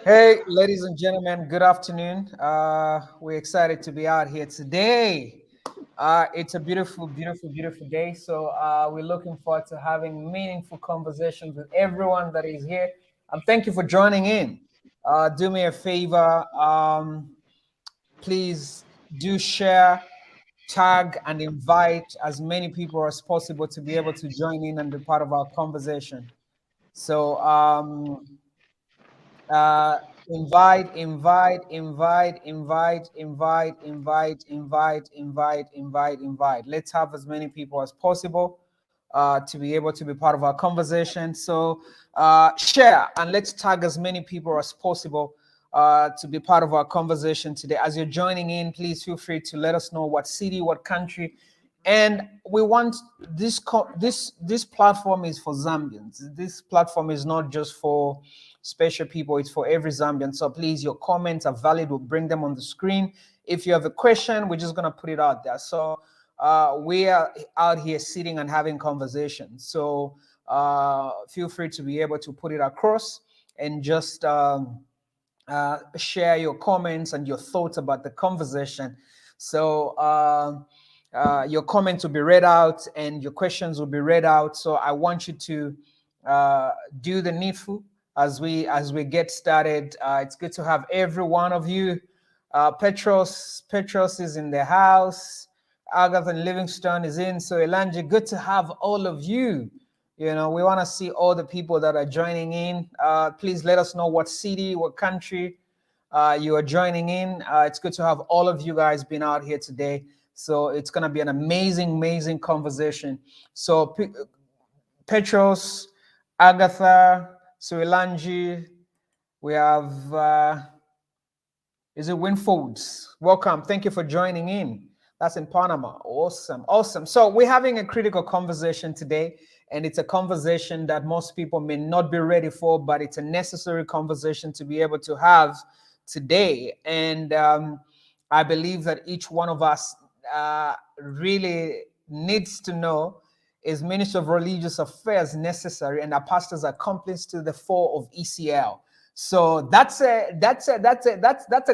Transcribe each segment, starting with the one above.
Hey, ladies and gentlemen, good afternoon. We're excited to be out here today. It's a beautiful, beautiful, beautiful day. So we're looking forward to having meaningful conversations with everyone that is here. Thank you for joining in. Do me a favor. Please do share, tag, and invite as many people as possible to be able to join in and be part of our conversation. So uh, invite. Let's have as many people as possible to be able to be part of our conversation. So share and let's tag as many people as possible to be part of our conversation today. As you're joining in, please feel free to let us know what city, what country, and we want this platform is for Zambians. This platform is not just for special people, it's for every Zambian. So please, your comments are valid. We'll bring them on the screen. If you have a question, we're just gonna put it out there. So we are out here sitting and having conversations. So feel free to be able to put it across and just share your comments and your thoughts about the conversation. So your comments will be read out and your questions will be read out. So I want you to do the needful as we get started. It's good to have every one of you. Petros is in the house. Agatha Livingstone is in. So Elanji, good to have all of you. We want to see all the people that are joining in. Please let us know what city, what country you are joining in. It's good to have all of you guys been out here today. So it's going to be an amazing, amazing conversation. So Petros, Agatha, Surilanji, we have, is it Winfolds? Welcome. Thank you for joining in. That's in Panama. Awesome. Awesome. So we're having a critical conversation today, and it's a conversation that most people may not be ready for, but it's a necessary conversation to be able to have today. And I believe that each one of us really needs to know, is Minister of Religious Affairs necessary, and our pastors accomplice to the fore of ECL. So that's a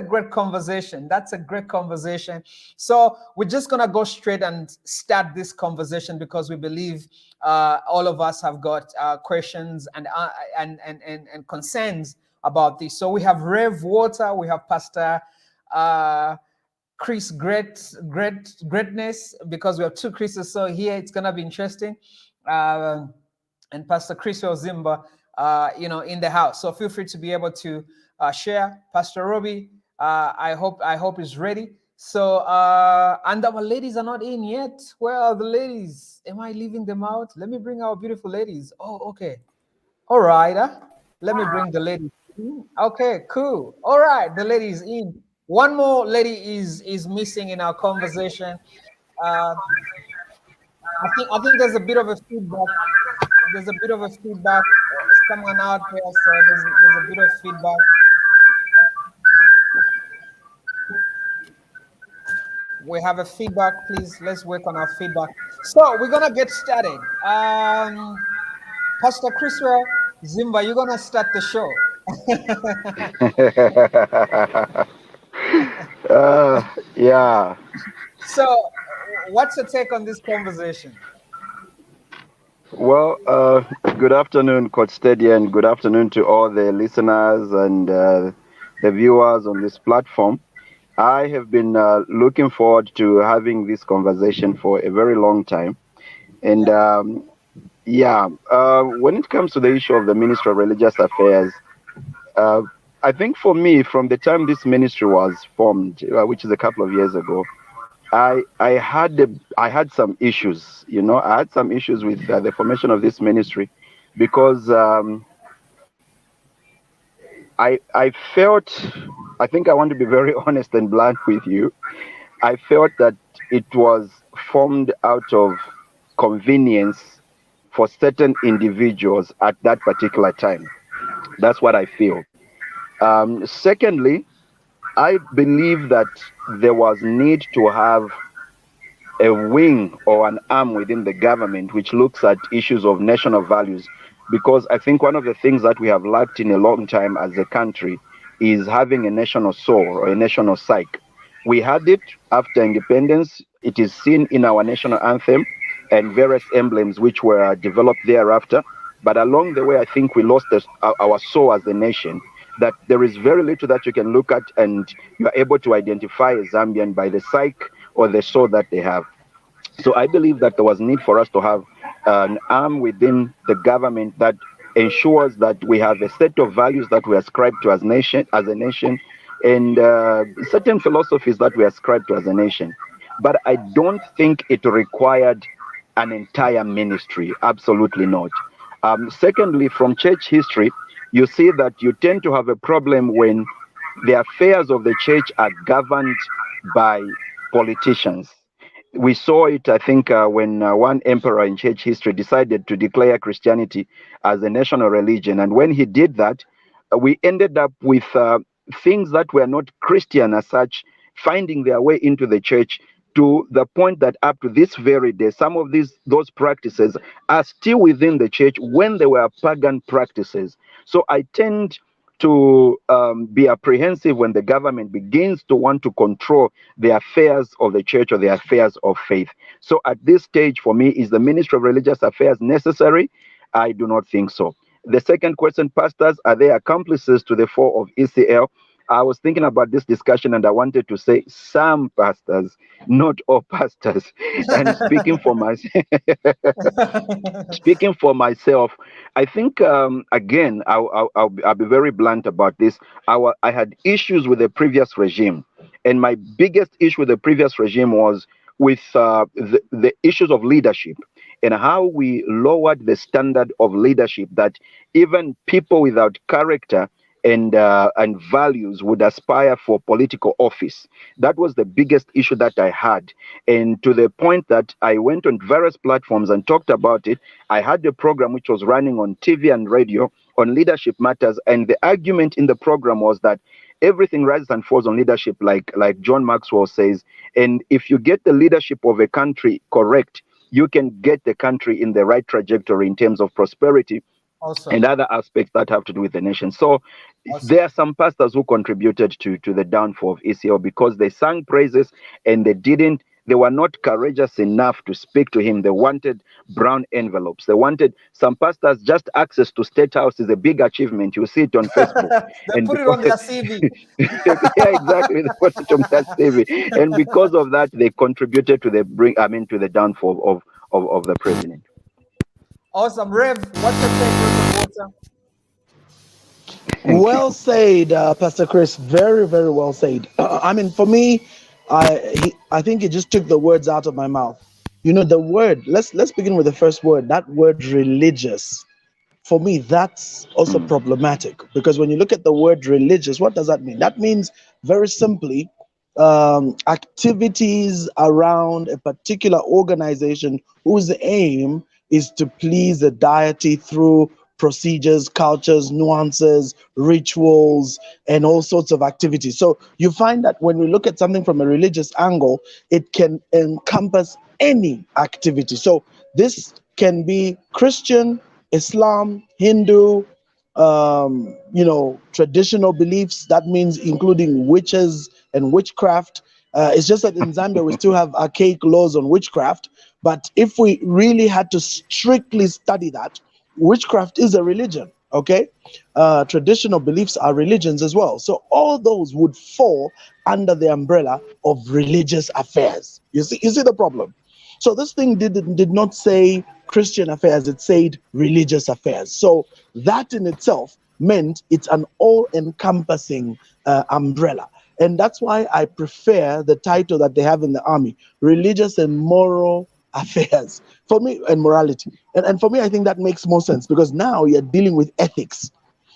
great conversation. That's a great conversation. So we're just gonna go straight and start this conversation because we believe all of us have got questions and concerns about this. So we have Rev Water, we have Pastor Chris Greatness, because we have two Chris's. So here it's gonna be interesting. And Pastor Chris Zimba, in the house. So feel free to be able to share. Pastor Robbie, I hope is ready. So and our ladies are not in yet. Where are the ladies? Am I leaving them out? Let me bring our beautiful ladies. Oh, okay. All right. Let me bring the ladies in. Okay, cool. All right, the ladies in. One more lady is missing in our conversation. Uh, I think there's a bit of a feedback. There's a bit of a feedback. Someone out there, so there's a bit of feedback. We have a feedback. Please, let's work on our feedback. So we're gonna get started. Pastor Chriswell Zimba, you're gonna start the show. Yeah. So, what's your take on this conversation? Well, good afternoon, Coach Steady, and good afternoon to all the listeners and the viewers on this platform. I have been looking forward to having this conversation for a very long time. And Yeah. yeah, when it comes to the issue of the Ministry of Religious Affairs, uh, I think for me, from the time this ministry was formed, which is a couple of years ago, I had some issues. I had some issues with the formation of this ministry because I felt, I think I want to be very honest and blunt with you. I felt that it was formed out of convenience for certain individuals at that particular time. That's what I feel. Secondly, I believe that there was need to have a wing or an arm within the government which looks at issues of national values, because I think one of the things that we have lacked in a long time as a country is having a national soul or a national psyche. We had it after independence. It is seen in our national anthem and various emblems which were developed thereafter. But along the way, I think we lost our soul as a nation. That there is very little that you can look at and you are able to identify a Zambian by the psyche or the soul that they have. So I believe that there was need for us to have an arm within the government that ensures that we have a set of values that we ascribe to as a nation, and certain philosophies that we ascribe to as a nation. But I don't think it required an entire ministry. Absolutely not. Secondly, from church history, you see that you tend to have a problem when the affairs of the church are governed by politicians. We saw it, I think, when one emperor in church history decided to declare Christianity as a national religion. And when he did that, we ended up with things that were not Christian as such finding their way into the church, to the point that up to this very day, some of those practices are still within the church when they were pagan practices. So I tend to be apprehensive when the government begins to want to control the affairs of the church or the affairs of faith. So at this stage, for me, is the Ministry of Religious Affairs necessary? I do not think so. The second question, pastors, are they accomplices to the fall of ECL? I was thinking about this discussion and I wanted to say some pastors, not all pastors. And speaking for myself, I think again, I'll be very blunt about this. I had issues with the previous regime, and my biggest issue with the previous regime was with the issues of leadership and how we lowered the standard of leadership, that even people without character and values would aspire for political office. That was the biggest issue that I had, and to the point that I went on various platforms and talked about it. I had a program which was running on TV and radio on leadership matters, and the argument in the program was that everything rises and falls on leadership, like John Maxwell says. And if you get the leadership of a country correct, you can get the country in the right trajectory in terms of prosperity and Awesome. other aspects that have to do with the nation. So Awesome. there are some pastors who contributed to the downfall of ECL because they sang praises and they were not courageous enough to speak to him. They wanted brown envelopes. They wanted some pastors, just access to State House is a big achievement. You see it on Facebook. They And put it because on their CV. yeah, exactly, they put it on their CV. And because of that, they contributed to to the downfall of the president. Awesome. Rev, what's your take, Reverend Water? Thank you. Well said, Pastor Chris. Very, very well said. I mean, for me, I think he just took the words out of my mouth. You know, the word. Let's begin with the first word. That word, religious. For me, that's also problematic, because when you look at the word religious, what does that mean? That means, very simply, activities around a particular organization whose aim is to please the deity through procedures, cultures, nuances, rituals, and all sorts of activities. So you find that when we look at something from a religious angle, it can encompass any activity. So this can be Christian, Islam, Hindu, traditional beliefs. That means including witches and witchcraft. It's just that in Zambia we still have archaic laws on witchcraft. But if we really had to strictly study that, witchcraft is a religion. Okay, traditional beliefs are religions as well. So all those would fall under the umbrella of religious affairs. You see the problem. So this thing did not say Christian affairs, it said religious affairs. So that in itself meant it's an all-encompassing umbrella. And that's why I prefer the title that they have in the army, religious and moral affairs, for me, and morality. And for me, I think that makes more sense, because now you're dealing with ethics.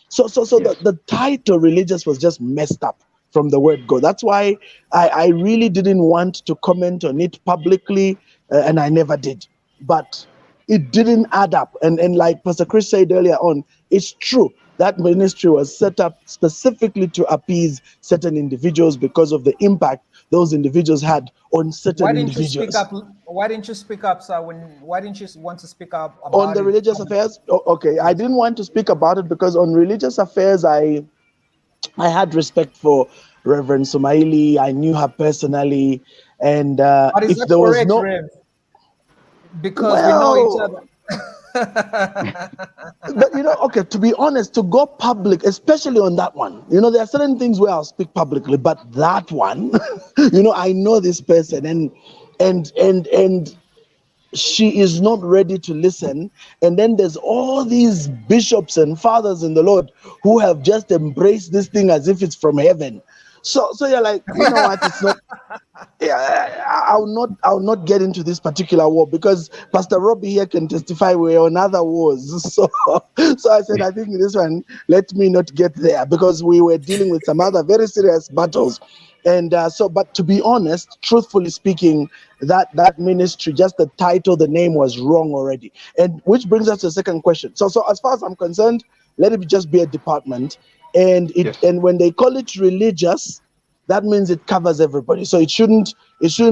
So Yes. the title religious was just messed up from the word go. That's why I really didn't want to comment on it publicly, and I never did. But it didn't add up. And like Pastor Chris said earlier on, it's true. That ministry was set up specifically to appease certain individuals because of the impact those individuals had on Why certain didn't you speak individuals. up? Why didn't you speak up, sir? Why didn't you want to speak up On about the it religious publicly? affairs, okay, I Yes. didn't want to speak about it because on religious affairs, I had respect for Reverend Sumaili. I knew her personally, and But is if that there was correct, no, Rev? Because we know each well, other. but okay, to be honest, to go public, especially on that one, there are certain things where I'll speak publicly, but that one, I know this person, and she is not ready to listen. And then there's all these bishops and fathers in the Lord who have just embraced this thing as if it's from heaven. So you're like, you know what? It's not. Yeah, I'll not get into this particular war because Pastor Robbie here can testify we're on other wars. So I said, I think this one, let me not get there because we were dealing with some other very serious battles. And but to be honest, truthfully speaking, that ministry, just the title, the name was wrong already. And which brings us to the second question. So as far as I'm concerned, let it just be a department. And Yes. when they call it religious, that means it covers everybody. So it shouldn't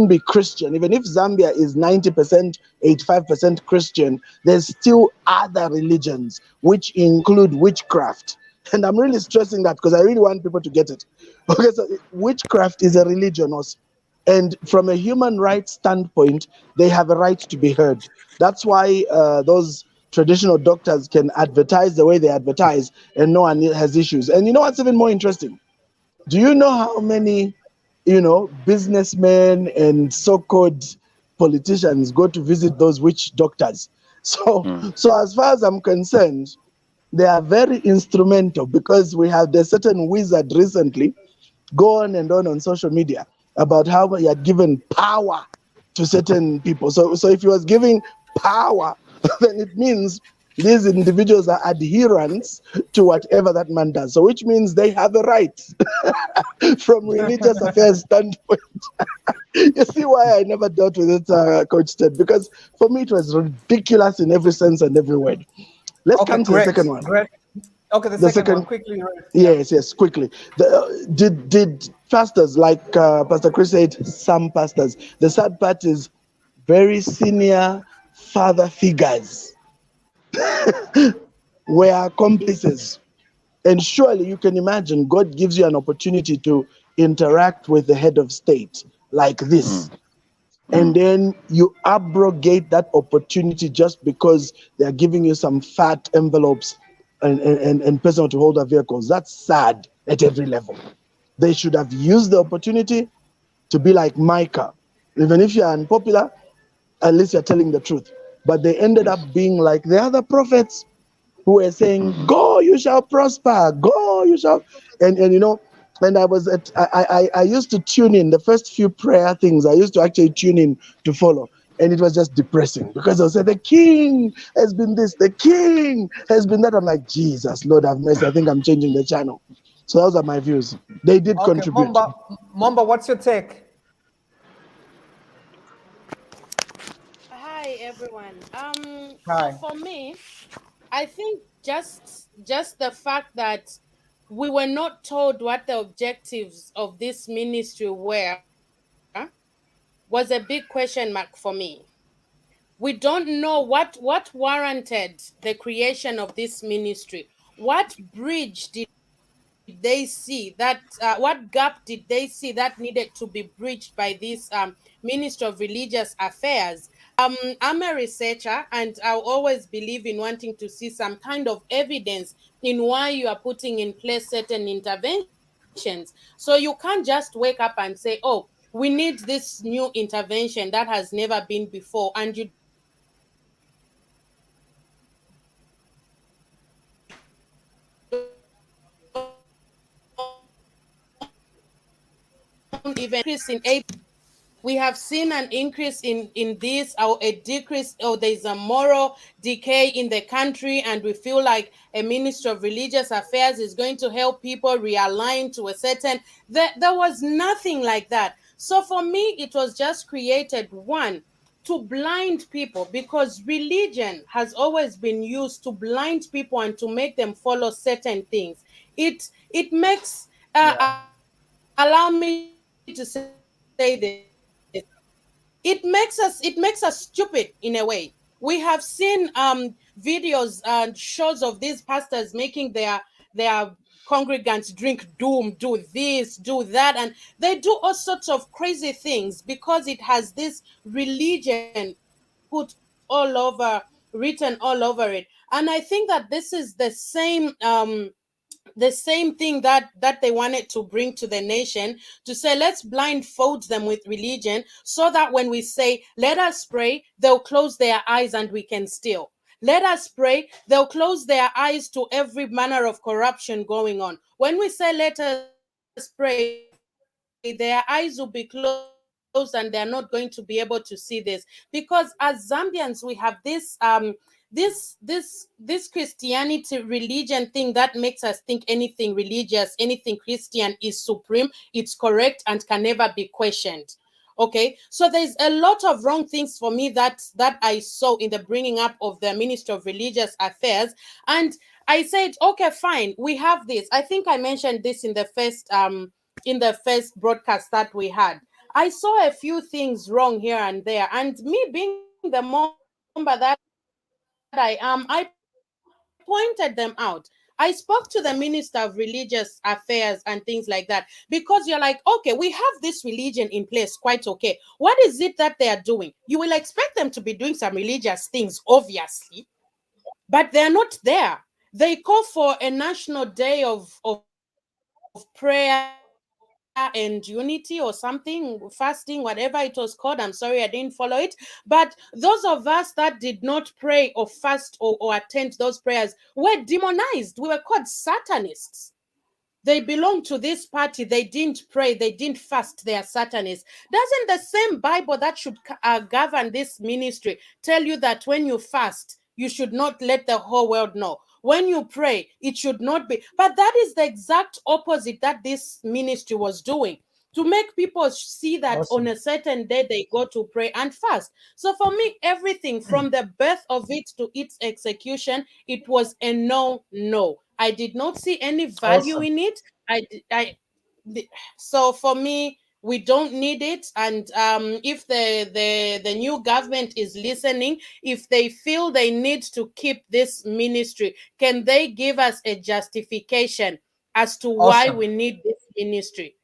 be Christian. Even if Zambia is 90%, 85% Christian, there's still other religions which include witchcraft. And I'm really stressing that because I really want people to get it. Okay, so witchcraft is a religion also. And from a human rights standpoint, they have a right to be heard. That's why those traditional doctors can advertise the way they advertise and no one has issues. And you know what's even more interesting? Do you know how many, businessmen and so-called politicians go to visit those witch doctors? So, Mm. so as far as I'm concerned, they are very instrumental because we have the certain wizard recently go on social media about how he had given power to certain people. So if he was giving power, then it means these individuals are adherents to whatever that man does. So which means they have a right from religious affairs standpoint. You see why I never dealt with it, Coach Ted? Because for me it was ridiculous in every sense and every word. Let's Okay, come to the great, second one. great. Okay, the The second one, second, quickly, Rev. Yeah. yes, quickly. Did pastors like Pastor Chris said? Some pastors. The sad part is very senior father figures were accomplices. And surely you can imagine God gives you an opportunity to interact with the head of state like this. Mm. And Mm. then you abrogate that opportunity just because they are giving you some fat envelopes and personal to hold their vehicles. That's sad at every level. They should have used the opportunity to be like Micah. Even if you're unpopular, at least you're telling the truth. But they ended Yes. up being like the other prophets who were saying, Mm-hmm. "Go, you shall prosper. Go, you shall." And I was I used to tune in the first few prayer things. I used to actually tune in to follow, and it was just depressing because I said, "The king has been this, the king has been that." I'm like, Jesus, Lord have mercy. I think I'm changing the channel. So those are my views. They did Okay, contribute. Momba, what's your take? Hi everyone. So Hi. for me, I think just the fact that we were not told what the objectives of this ministry were was a big question mark for me. We don't know what warranted the creation of this ministry. What bridge did they see that what gap did they see that needed to be bridged by this Ministry of Religious Affairs? I'm a researcher and I'll always believe in wanting to see some kind of evidence in why you are putting in place certain interventions. So you can't just wake up and say, oh, we need this new intervention that has never been before, and you don't even have evidence to back it up. So for me, it's just created one to blind people. We have seen an increase in this or a decrease, or there's a moral decay in the country, and we feel like a minister of religious affairs is going to help people realign to a certain. There was nothing like that. So for me, it was just created one to blind people, because religion has always been used to blind people and to make them follow certain things. It makes Yeah. allow me to say this, it makes us stupid in a way. We have seen videos and shows of these pastors making their their congregants drink doom, do this, do that, and they do all sorts of crazy things because it has this religion put all over, written all over it. And I think that this is the same thing that they wanted to bring to the nation, to say let's blindfold them with religion, so that when we say let us pray, they'll close their eyes and we can steal. Let us pray, they'll close their eyes to every manner of corruption going on. When we say let us pray, their eyes will be closed and they're not going to be able to see this. Because as Zambians, we have this Christianity religion thing that makes us think anything religious, anything Christian is supreme, it's correct, and can never be questioned. Okay, so there's a lot of wrong things for me that I saw in the bringing up of the Minister of Religious Affairs. And I said, okay, fine, we have this. I think I mentioned this in the first broadcast that we had. I saw a few things wrong here and there, and me being the member that I am, I pointed them out. I spoke to the Minister of Religious Affairs and things like that, because you're like, okay, we have this religion in place, quite okay. What is it that they are doing? You will expect them to be doing some religious things, obviously, but they're not there. They call for a national day of prayer and unity or something, fasting, whatever it was called. I'm sorry, I didn't follow it. But those of us that did not pray or fast or attend those prayers were demonized. We were called Satanists. They belong to this party. They didn't pray. They didn't fast. They are Satanists. Doesn't the same Bible that should govern this ministry tell you that when you fast, you should not let the whole world know? When you pray, it should not be. But that is the exact opposite that this ministry was doing, to make people see that on a certain day they go to Awesome. pray and fast. So for me, everything from the birth of it to its execution, it was a no. I did not see any value in it. Awesome. So for me, we don't need it. And if the new government is listening, if they feel they need to keep this ministry, can they give us a justification as to why we Awesome. need this ministry?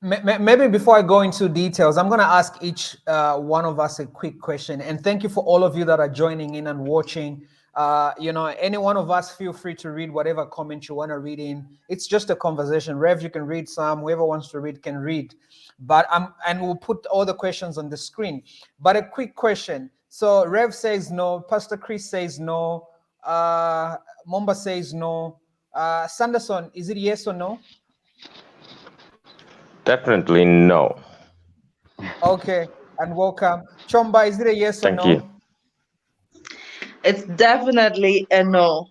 Maybe before I go into details, I'm going to ask each one of us a quick question. And thank you for all of you that are joining in and watching. Any one of us, feel free to read whatever comment you want to read in. It's just a conversation. Rev, you can read some. Whoever wants to read can read. But and we'll put all the questions on the screen. But a quick question. So Rev says no. Pastor Chris says no. Momba says no. Sanderson, is it yes or no? Definitely no. Okay, and welcome. Chomba, is it a yes or Thank no? you. It's definitely a no.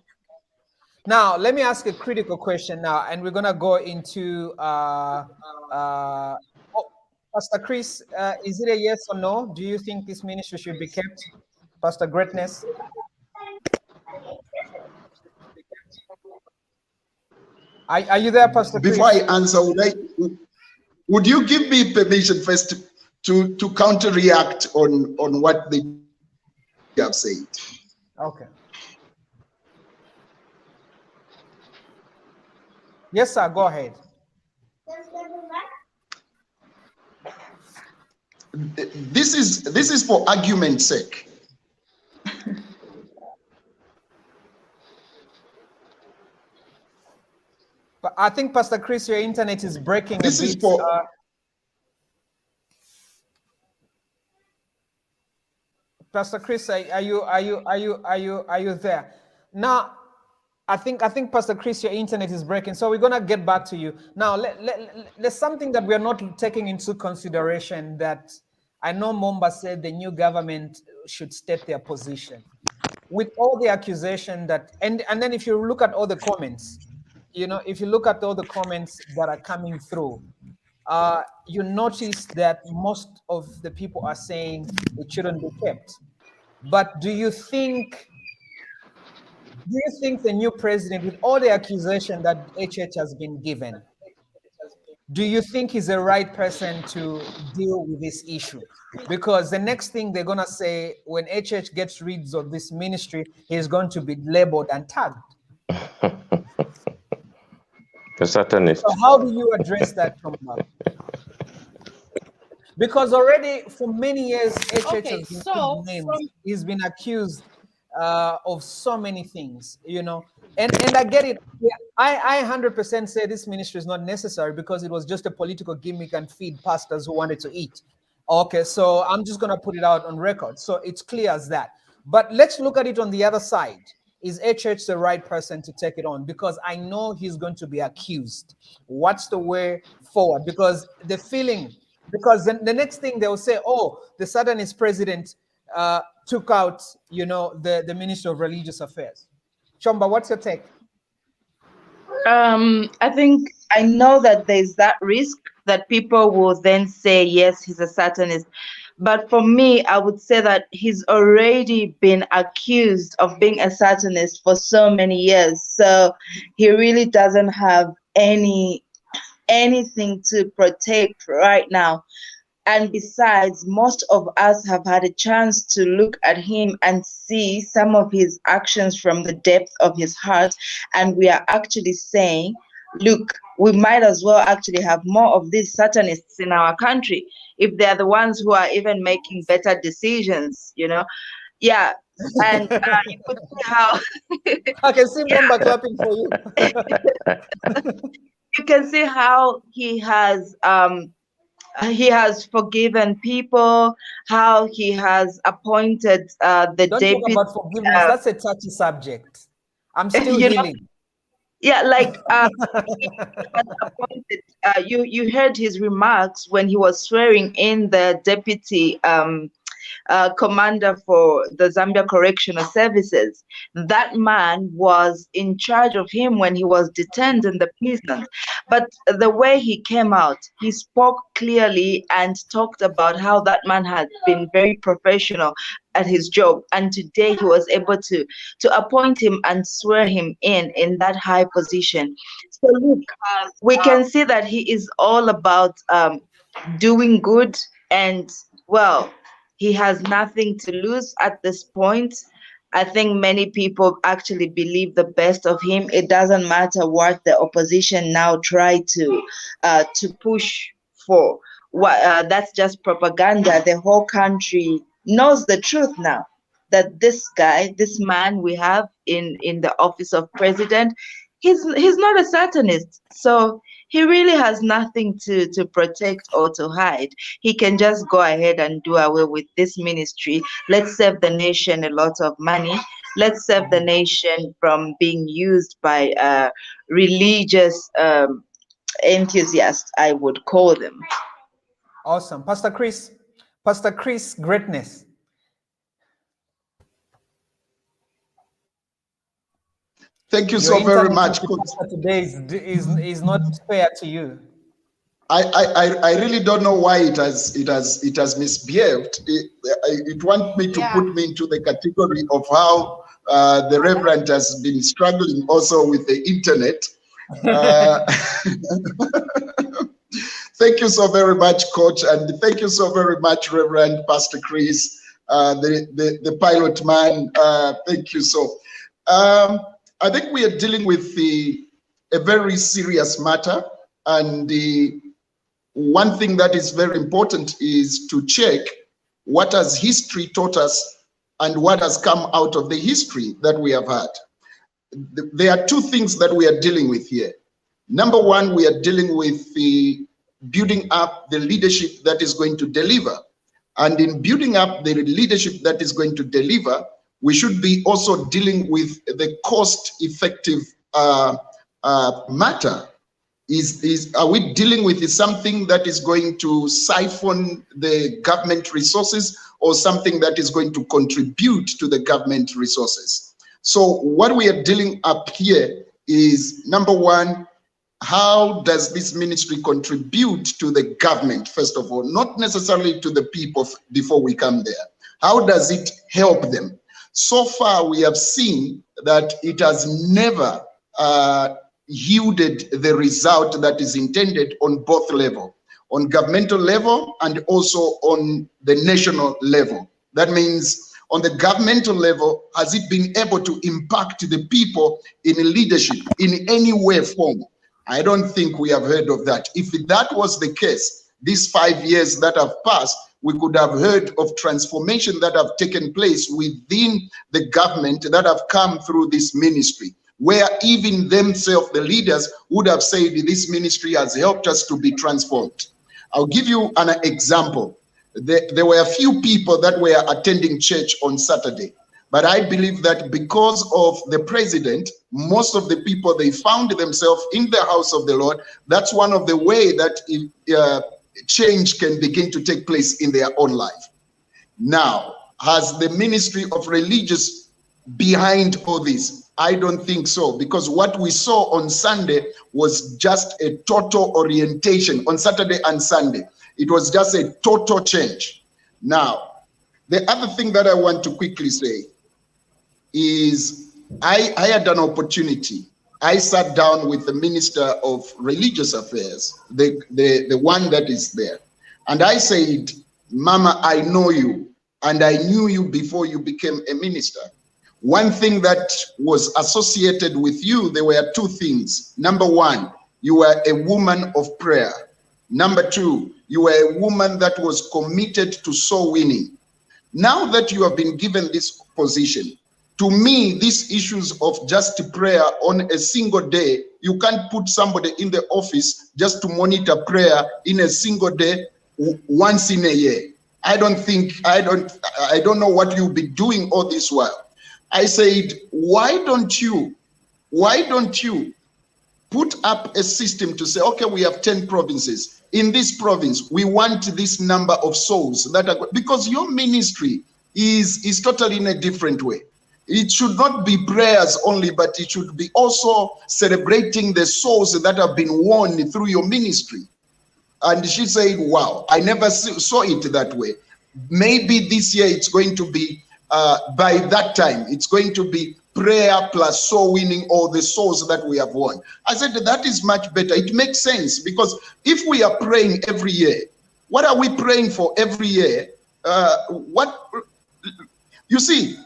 Now, let me ask a critical question now, and we're going to go into Pastor Chris, is it a yes or no? Do you think this ministry should be kept? Pastor Greatness? Are you there, Pastor Chris? Before I answer, would you give me permission first to counter-react on what they have said? Okay. Yes, sir, go ahead. This is for argument's sake. But I think, Pastor Chris, your internet is breaking This a bit. is for Pastor Chris, are you there? Now, I think Pastor Chris, your internet is breaking, so we're gonna get back to you. Now, there's something that we're not taking into consideration. That I know Momba said the new government should state their position. With all the accusation that, and then if you look at all the comments, if you look at all the comments that are coming through, you notice that most of the people are saying it shouldn't be kept. But do you think the new president, with all the accusation that HH has been given, do you think he's the right person to deal with this issue? Because the next thing they're going to say, when HH gets rid of this ministry, he's going to be labeled and tagged. The Satanist. So how do you address that, Chomba? Because already for many years, HH Okay, has been so called names. He's been accused of so many things, you know. And I get it. Yeah, I 100% say this ministry is not necessary because it was just a political gimmick and feed pastors who wanted to eat. Okay, so I'm just gonna put it out on record. So it's clear as that. But let's look at it on the other side. Is HH the right person to take it on? Because I know he's going to be accused. What's the way forward? Because the feeling, because the next thing they'll say, oh, the Satanist president took out, you know, the Minister of Religious Affairs. Chomba, what's your take? I think I know that there's that risk that people will then say, yes, he's a Satanist. But for me, I would say that he's already been accused of being a Satanist for so many years. So he really doesn't have anything to protect right now. And besides, most of us have had a chance to look at him and see some of his actions from the depth of his heart. And we are actually saying, look, we might as well actually have more of these Satanists in our country if they're the ones who are even making better decisions, you know? Yeah. And you could see how I can see Chomba clapping for you. you can see how he has forgiven people, how he has appointed the Don't deputy. talk about forgiveness. That's a touchy subject. I'm still You know, healing. yeah, like he has appointed. You heard his remarks when he was swearing in the deputy commander for the Zambia Correctional Services. That man was in charge of him when he was detained in the prison. But the way he came out, he spoke clearly and talked about how that man had been very professional at his job. And today he was able to appoint him and swear him in that high position. So look, we can see that he is all about doing good, and well, he has nothing to lose at this point. I think many people actually believe the best of him. It doesn't matter what the opposition now try to push for. What that's just propaganda. The whole country knows the truth now that this guy, this man we have in the office of president, he's not a Satanist. So he really has nothing to protect or to hide. He can just go ahead and do away with this ministry. Let's save the nation a lot of money. Let's save the nation from being used by religious enthusiasts, I would call them. Awesome. Pastor Chris, greatness. Thank you so very much, Coach. Today is not fair to you. I really don't know why it has misbehaved. It wants me to put me into the category of how the Reverend has been struggling also with the internet. Thank you so very much, Coach, and thank you so very much, Reverend Pastor Chris, the pilot man. Thank you so. I think we are dealing with a very serious matter, and one thing that is very important is to check what has history taught us and what has come out of the history that we have had. There are two things that we are dealing with here. Number one, we are dealing with the building up the leadership that is going to deliver. And in building up the leadership that is going to deliver, we should be also dealing with the cost-effective matter. Are we dealing with something that is going to siphon the government resources or something that is going to contribute to the government resources? So what we are dealing up here is, number one, how does this ministry contribute to the government, first of all, not necessarily to the people before we come there. How does it help them? So far, we have seen that it has never yielded the result that is intended on both levels, on governmental level and also on the national level. That means on the governmental level, has it been able to impact the people in leadership in any way, form? I don't think we have heard of that. If that was the case, these 5 years that have passed, we could have heard of transformation that have taken place within the government that have come through this ministry, where even themselves, the leaders, would have said this ministry has helped us to be transformed. I'll give you an example. There were a few people that were attending church on Saturday, but I believe that because of the president, most of the people, they found themselves in the house of the Lord. That's one of the way that change can begin to take place in their own life. Now, has the ministry of religious behind all this? I don't think so, because what we saw on Sunday was just a total orientation on Saturday and Sunday. It was just a total change. Now, the other thing that I want to quickly say is I had an opportunity. I sat down with the Minister of Religious Affairs, the one that is there. And I said, Mama, I know you, and I knew you before you became a minister. One thing that was associated with you, there were two things. Number one, you were a woman of prayer. Number two, you were a woman that was committed to soul winning. Now that you have been given this position, to me, these issues of just prayer on a single day, you can't put somebody in the office just to monitor prayer in a single day once in a year. I don't know what you'll be doing all this while. I said, why don't you put up a system to say, okay, we have 10 provinces. In this province, we want this number of souls that are, because your ministry is totally in a different way. It should not be prayers only, but it should be also celebrating the souls that have been won through your ministry. And she said, wow, I never saw it that way. Maybe this year it's going to be, by that time, it's going to be prayer plus soul winning, all the souls that we have won. I said, that is much better. It makes sense, because if we are praying every year, what are we praying for every year? You see,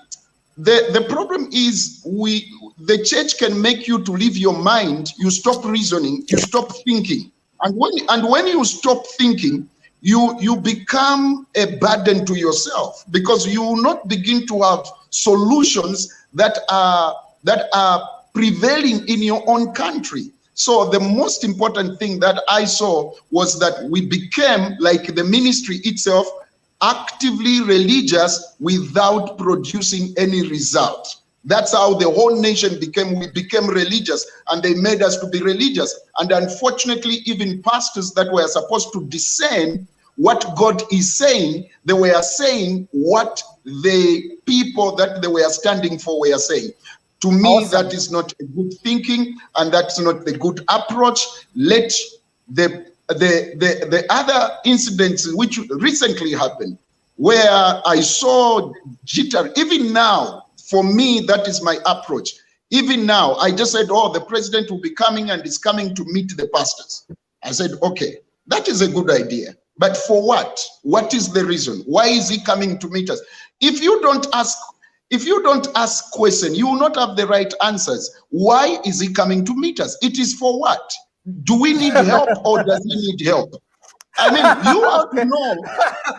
the problem is the church can make you to leave your mind. You stop reasoning, you stop thinking. And when you stop thinking, you become a burden to yourself, because you will not begin to have solutions that are prevailing in your own country. So the most important thing that I saw was that we became, like the ministry itself, actively religious without producing any result. That's how the whole nation we became religious, and they made us to be religious. And unfortunately, even pastors that were supposed to discern what God is saying, they were saying what the people that they were standing for were saying. To me, awesome. That is not a good thinking, and that's not the good approach. Let the other incidents which recently happened, where I saw jitter, even now, for me, that is my approach. Even now, I just said, oh, the president will be coming and is coming to meet the pastors. I said, okay, that is a good idea. But for what? What is the reason? Why is he coming to meet us? If you don't ask questions, you will not have the right answers. Why is he coming to meet us? It is for what? Do we need help, or does he need help? I mean, you have to know.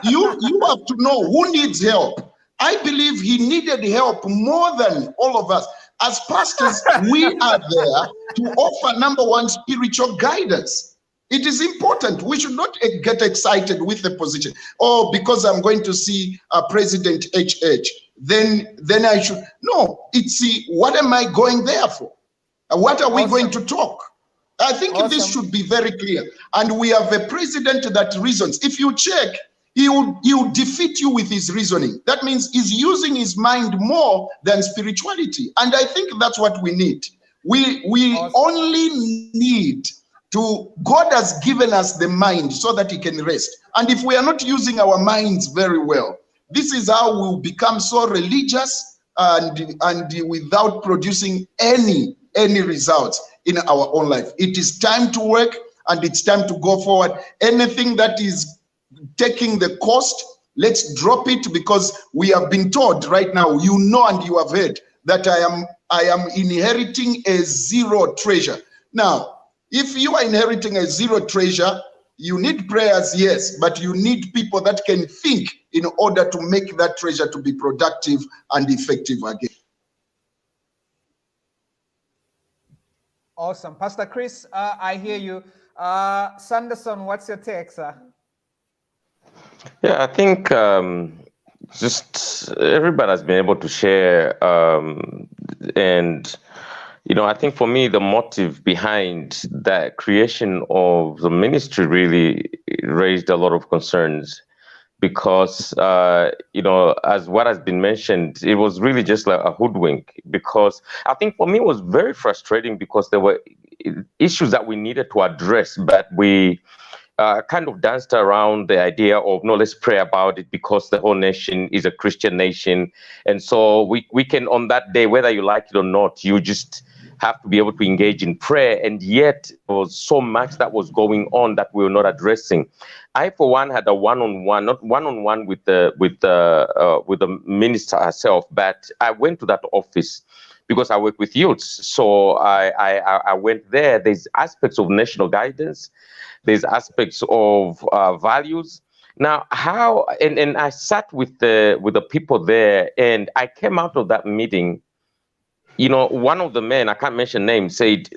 You have to know who needs help. I believe he needed help more than all of us. As pastors, we are there to offer, number one, spiritual guidance. It is important. We should not get excited with the position. Oh, because I'm going to see President HH, then I should. No, it's what am I going there for? What are we going to talk? I think this should be very clear. And we have a president that reasons. If you check, he will defeat you with his reasoning. That means he's using his mind more than spirituality. And I think that's what we need. We only need to, God has given us the mind so that he can rest. And if we are not using our minds very well, this is how we'll become so religious and without producing any results in our own life. It is time to work, and it's time to go forward. Anything that is taking the cost, let's drop it, because we have been told right now, and you have heard that I am inheriting a zero treasure. Now, If you are inheriting a zero treasure, you need prayers, yes, but you need people that can think in order to make that treasure to be productive and effective again. Awesome. Pastor Chris, I hear you. Sanderson, what's your take, sir? Yeah, I think just everybody has been able to share, and I think for me the motive behind that creation of the ministry really raised a lot of concerns, because as what has been mentioned, it was really just like a hoodwink. Because I think for me it was very frustrating, because there were issues that we needed to address, but we kind of danced around the idea of, no, let's pray about it, because the whole nation is a Christian nation. And so we can, on that day, whether you like it or not, you just have to be able to engage in prayer. And yet there was so much that was going on that we were not addressing. I, for one, had a one-on-one, not one-on-one with the minister herself, but I went to that office because I work with youths. So I went there. There's aspects of national guidance. There's aspects of values. Now, how, and I sat with the people there, and I came out of that meeting. One of the men, I can't mention names, said,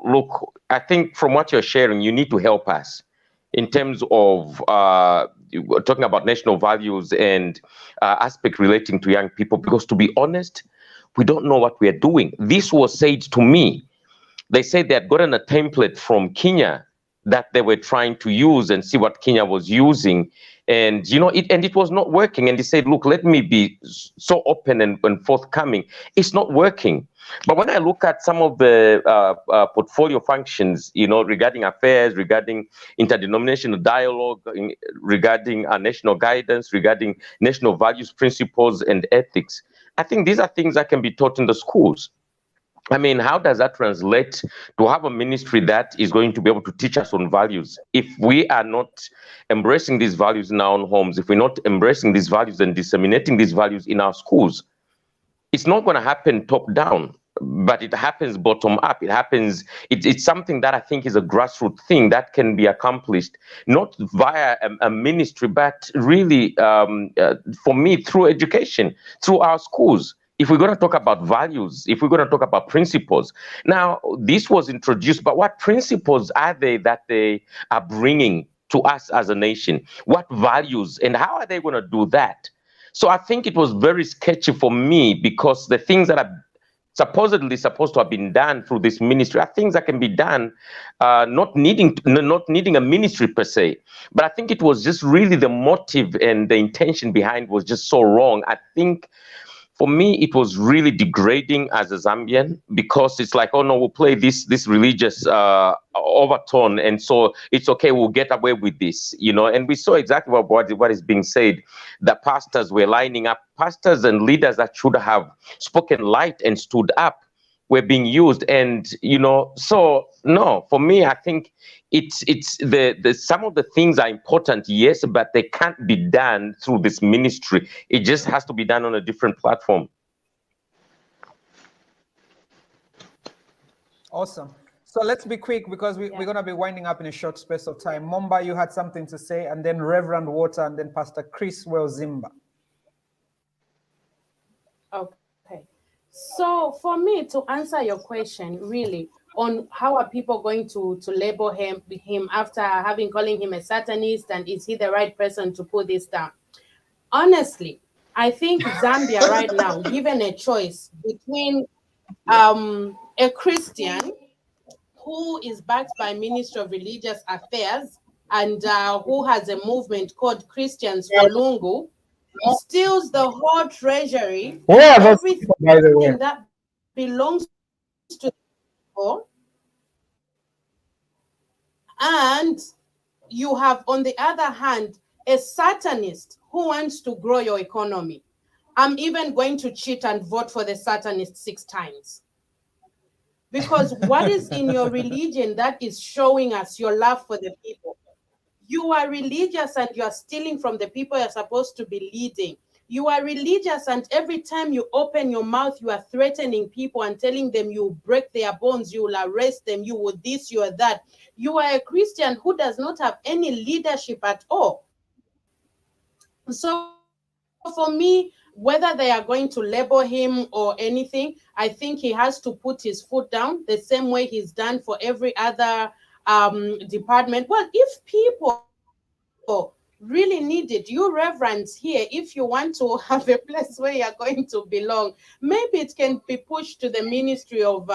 look, I think from what you're sharing, you need to help us in terms of talking about national values and aspect relating to young people, because to be honest, we don't know what we are doing. This was said to me. They said they had gotten a template from Kenya that they were trying to use and see what Kenya was using. And, it was not working. And they said, look, let me be so open and forthcoming. It's not working. But when I look at some of the portfolio functions, regarding affairs, regarding interdenominational dialogue, regarding national guidance, regarding national values, principles, and ethics, I think these are things that can be taught in the schools. I mean, how does that translate to have a ministry that is going to be able to teach us on values if we are not embracing these values in our own homes, if we're not embracing these values and disseminating these values in our schools? It's not going to happen top down, but it happens bottom up. It happens, it's something that I think is a grassroots thing that can be accomplished, not via a ministry, but really, for me, through education, through our schools. If we're going to talk about values, if we're going to talk about principles. Now, this was introduced, but what principles are they that they are bringing to us as a nation? What values, and how are they going to do that? So I think it was very sketchy for me, because the things that are supposedly supposed to have been done through this ministry are things that can be done not needing a ministry per se. But I think it was just really the motive and the intention behind was just so wrong. I think for me, it was really degrading as a Zambian, because it's like, oh no, we'll play this religious overtone, and so it's okay, we'll get away with this, And we saw exactly what is being said. The pastors were lining up, pastors and leaders that should have spoken light and stood up were being used, and so no, for me, I think it's the some of the things are important, yes, but they can't be done through this ministry. It just has to be done on a different platform. Awesome. So let's be quick, because we're going to be winding up in a short space of time. Momba, you had something to say, and then Reverend Water, and then Pastor Chris Zimba. Okay. So for me to answer your question, really, on how are people going to label him after calling him a Satanist, and is he the right person to put this down? Honestly, I think Zambia right now, given a choice between a Christian who is backed by Ministry of Religious Affairs and who has a movement called Christians for Lungu, steals the whole treasury, everything that belongs to the people, and you have, on the other hand, a Satanist who wants to grow your economy. I'm even going to cheat and vote for the Satanist 6 times. Because what is in your religion that is showing us your love for the people? You are religious and you are stealing from the people you're supposed to be leading. You are religious, and every time you open your mouth, you are threatening people and telling them you will break their bones, you will arrest them, you will this, you are that. You are a Christian who does not have any leadership at all. So for me, whether they are going to label him or anything, I think he has to put his foot down the same way he's done for every other department. Well, if people really need it, you reverends here, if you want to have a place where you're going to belong, maybe it can be pushed to the Ministry of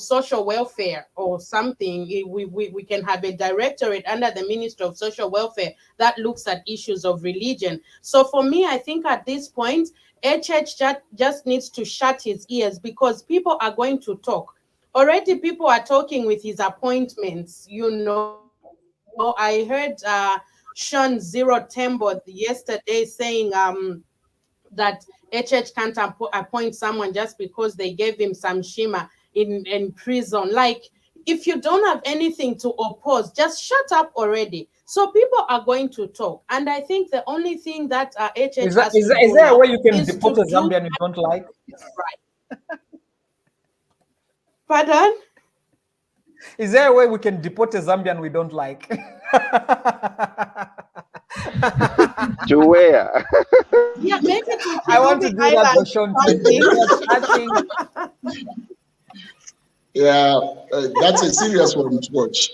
Social Welfare or something. We can have a directorate under the Ministry of Social Welfare that looks at issues of religion. So for me, I think at this point, HH just needs to shut his ears, because people are going to talk. Already people are talking with his appointments. I heard Sean Zero Tembo yesterday saying that HH can't appoint someone just because they gave him some shima in prison. Like, if you don't have anything to oppose, just shut up already. So people are going to talk. And I think the only thing that HH Is has to do there a now way you can is deport to a do Zambian you don't like? right. Pardon? Is there a way we can deport a Zambian we don't like? To where? Yeah, maybe to I want to Karibi do that for Island. Sean. Yeah, that's a serious one to watch.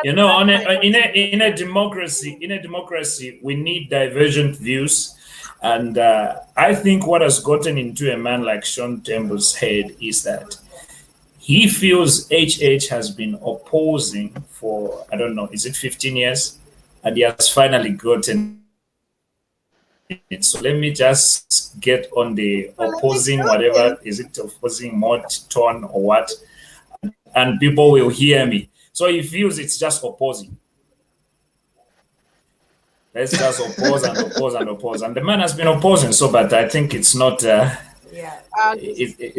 You know, in a democracy, we need divergent views, and I think what has gotten into a man like Sean Tembo's head is that he feels HH has been opposing for, I don't know, is it 15 years? And he has finally gotten it. So let me just get on the opposing, whatever, is it opposing mode, tone, or what? And people will hear me. So he feels it's just opposing. Let's just oppose and oppose and oppose. And the man has been opposing, so, but I think it's not...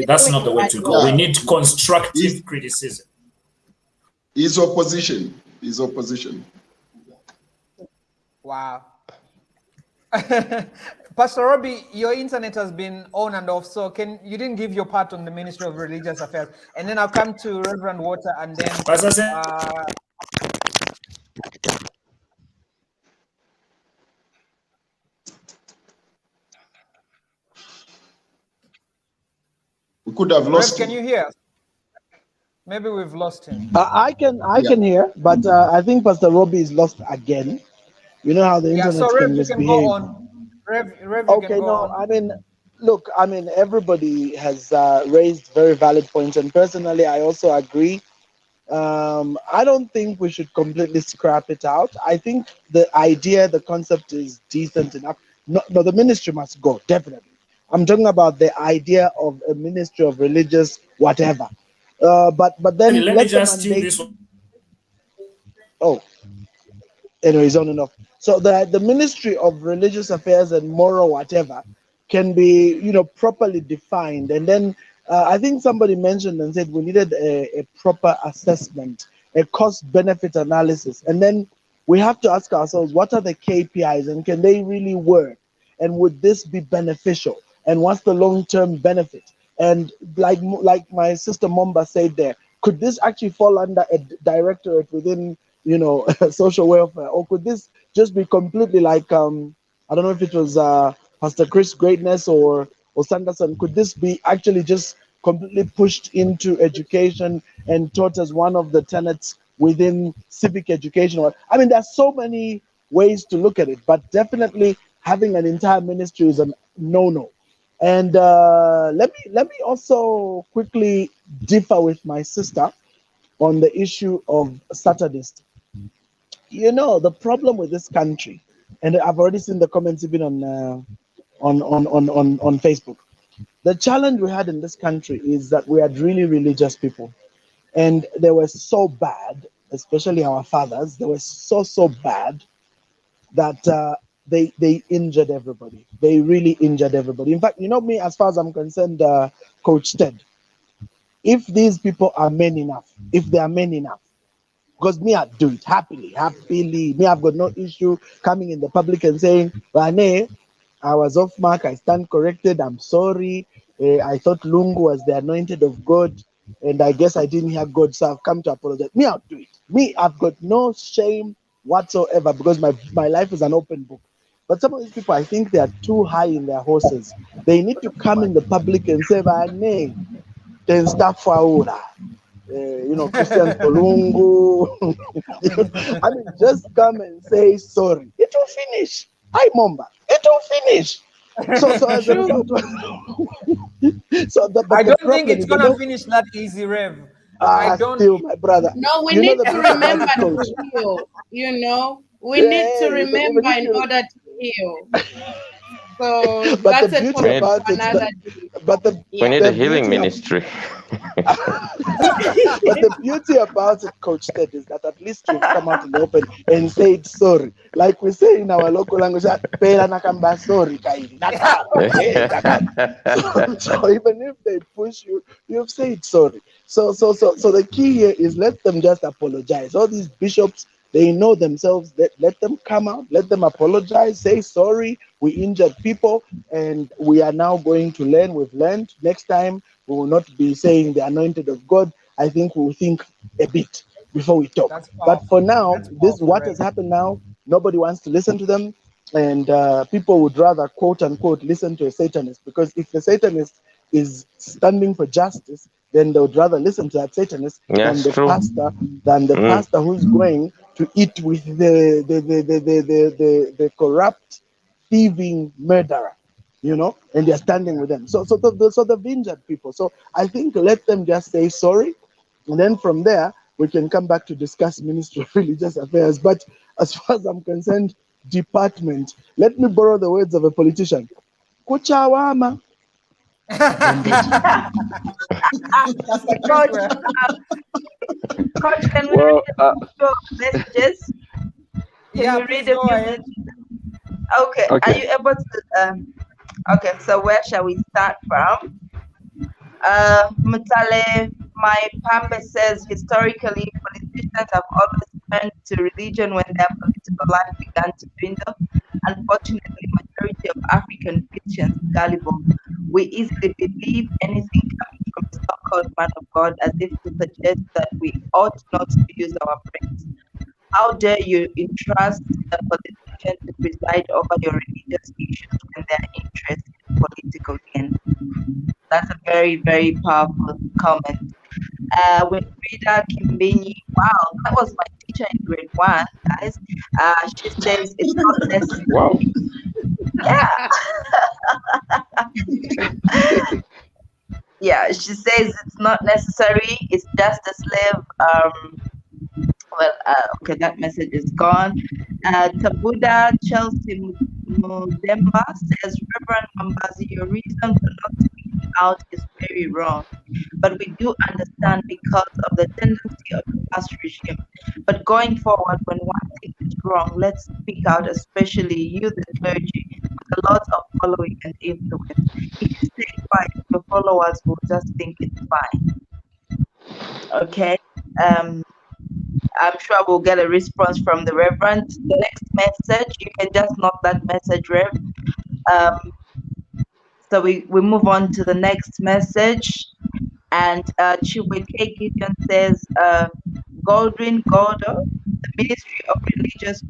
that's not the way to go. We need constructive criticism. His opposition. Wow. Pastor Robbie, your internet has been on and off, so you didn't give your part on the Ministry of Religious Affairs, and then I'll come to Reverend Water, and then we could have lost Rev, him. can you hear us? Maybe we've lost him. I can hear, but I think Pastor Robbie is lost again. You know how the internet so Rev, can you can misbehave. go on. Rev, you Okay, can go no, on. I mean, everybody has raised very valid points, and personally, I also agree. I don't think we should completely scrap it out. I think the idea, the concept is decent enough. No, the ministry must go, definitely. I'm talking about the idea of a ministry of religious whatever. But then let me just steal this one. Oh, anyway, it's on and off. So the Ministry of Religious Affairs and Moral whatever can be, properly defined. And then I think somebody mentioned and said we needed a proper assessment, a cost-benefit analysis. And then we have to ask ourselves, what are the KPIs and can they really work? And would this be beneficial? And what's the long-term benefit? And like my sister Momba said there, could this actually fall under a directorate within, social welfare? Or could this just be completely like, I don't know if it was Pastor Chris Greatness or Sanderson, could this be actually just completely pushed into education and taught as one of the tenets within civic education? I mean, there's so many ways to look at it, but definitely having an entire ministry is a no-no. And let me also quickly differ with my sister on the issue of Saturnist. The problem with this country, and I've already seen the comments even on Facebook. The challenge we had in this country is that we had really religious people, and they were so bad, especially our fathers. They were so bad that they injured everybody. They really injured everybody. In fact, me, as far as I'm concerned, Coach Ted, if these people are men enough, if they are men enough, Because me, I'd do it happily, happily. Me, I've got no issue coming in the public and saying, Rane, I was off mark, I stand corrected, I'm sorry. I thought Lungu was the anointed of God, and I guess I didn't hear God, so I've come to apologize. Me, I'll do it. Me, I've got no shame whatsoever because my life is an open book. But some of these people, I think they are too high in their horses. They need to come in the public and say, Rane, then start for Christian Kolungu. I mean, just come and say sorry. It will finish. Hi, Momba. It will finish. So as a result, I the don't think problem it's is they gonna don't. finish that easy, Rev. I don't. Still, my brother. No, we You know need the to best about remember it, coach. to heal. We need to Yeah, but even remember if in you, order to heal. So but the that's a beauty We topic need, about for it, another day. but the we Yeah. need a the healing beauty of ministry. but the beauty about it, Coach Ted, is that at least you've come out in the open and said sorry. Like we say in our local language, "Pela nakamba sorry, kaidi." Nakao. Eh, nakao. So even if they push you, you've said sorry. So the key here is let them just apologize. All these bishops, they know themselves. Let them come out, let them apologize, say sorry. We injured people, and we are now going to learn. We've learned. Next time, we will not be saying the anointed of God. I think we'll think a bit before we talk. That's But for powerful. now, That's this powerful, what Rev. has happened now. Nobody wants to listen to them, and people would rather quote unquote listen to a Satanist, because if the Satanist is standing for justice, then they would rather listen to that Satanist Yes, true. than the Mm. pastor who's going to eat with the corrupt, thieving murderer, and they're standing with them. So they've injured people. So I think let them just say sorry, and then from there we can come back to discuss Ministry of Religious Affairs. But as far as I'm concerned, department. Let me borrow the words of a politician. Kuchawama. Indeed. Pastor Chris, Coach, well. Coach, can we Well, read a few messages? Can Yeah, we please read a go few ahead. messages? Okay, are okay. you able to? Okay, so where shall we start from? Mutale, my Pambe says historically politicians have always turned to religion when their political life began to dwindle. Unfortunately, majority of African Christians are gullible. We easily believe anything coming from a so-called man of God as if to suggest that we ought not to use our brains. How dare you entrust a politician to preside over your religious issues when their interest is political gain? That's a very, very powerful comment. With Frida Kimbini, wow, that was my teacher in grade 1, guys. She says it's not Wow. necessary. Yeah, yeah, she says it's not necessary. It's just a slave. Okay, that message is gone. Tabuda Chelsea Mudemba says, Reverend Mambazi, your reason for not speaking out is very wrong. But we do understand because of the tendency of the past regime. But going forward, when one thing is wrong, let's speak out, especially you, the clergy, with a lot of following and influence. If you stay quiet, your followers will just think it's fine. Okay? I'm sure we'll get a response from the Reverend. The next message, you can just note that message, Rev. So we move on to the next message. And Chiweke Gideon says, Goldwyn Goldo, the Ministry of Religious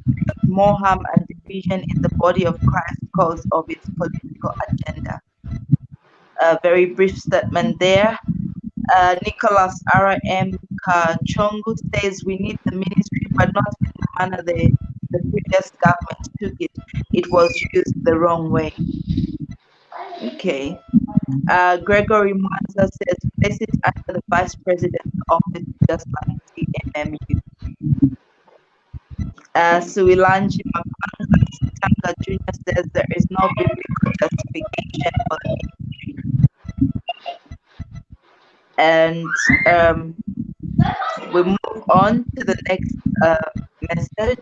more harm and division in the body of Christ because of its political agenda. A very brief statement there. Nicholas R.M. Kachongu says we need the ministry, but not in the manner the previous government took it. It was used the wrong way. Okay. Gregory Mwanza says place it under the vice president's office, just like CMMU. Suilanji Mapanga Tanga Jr. says there is no biblical justification for the ministry. And we move on to the next message.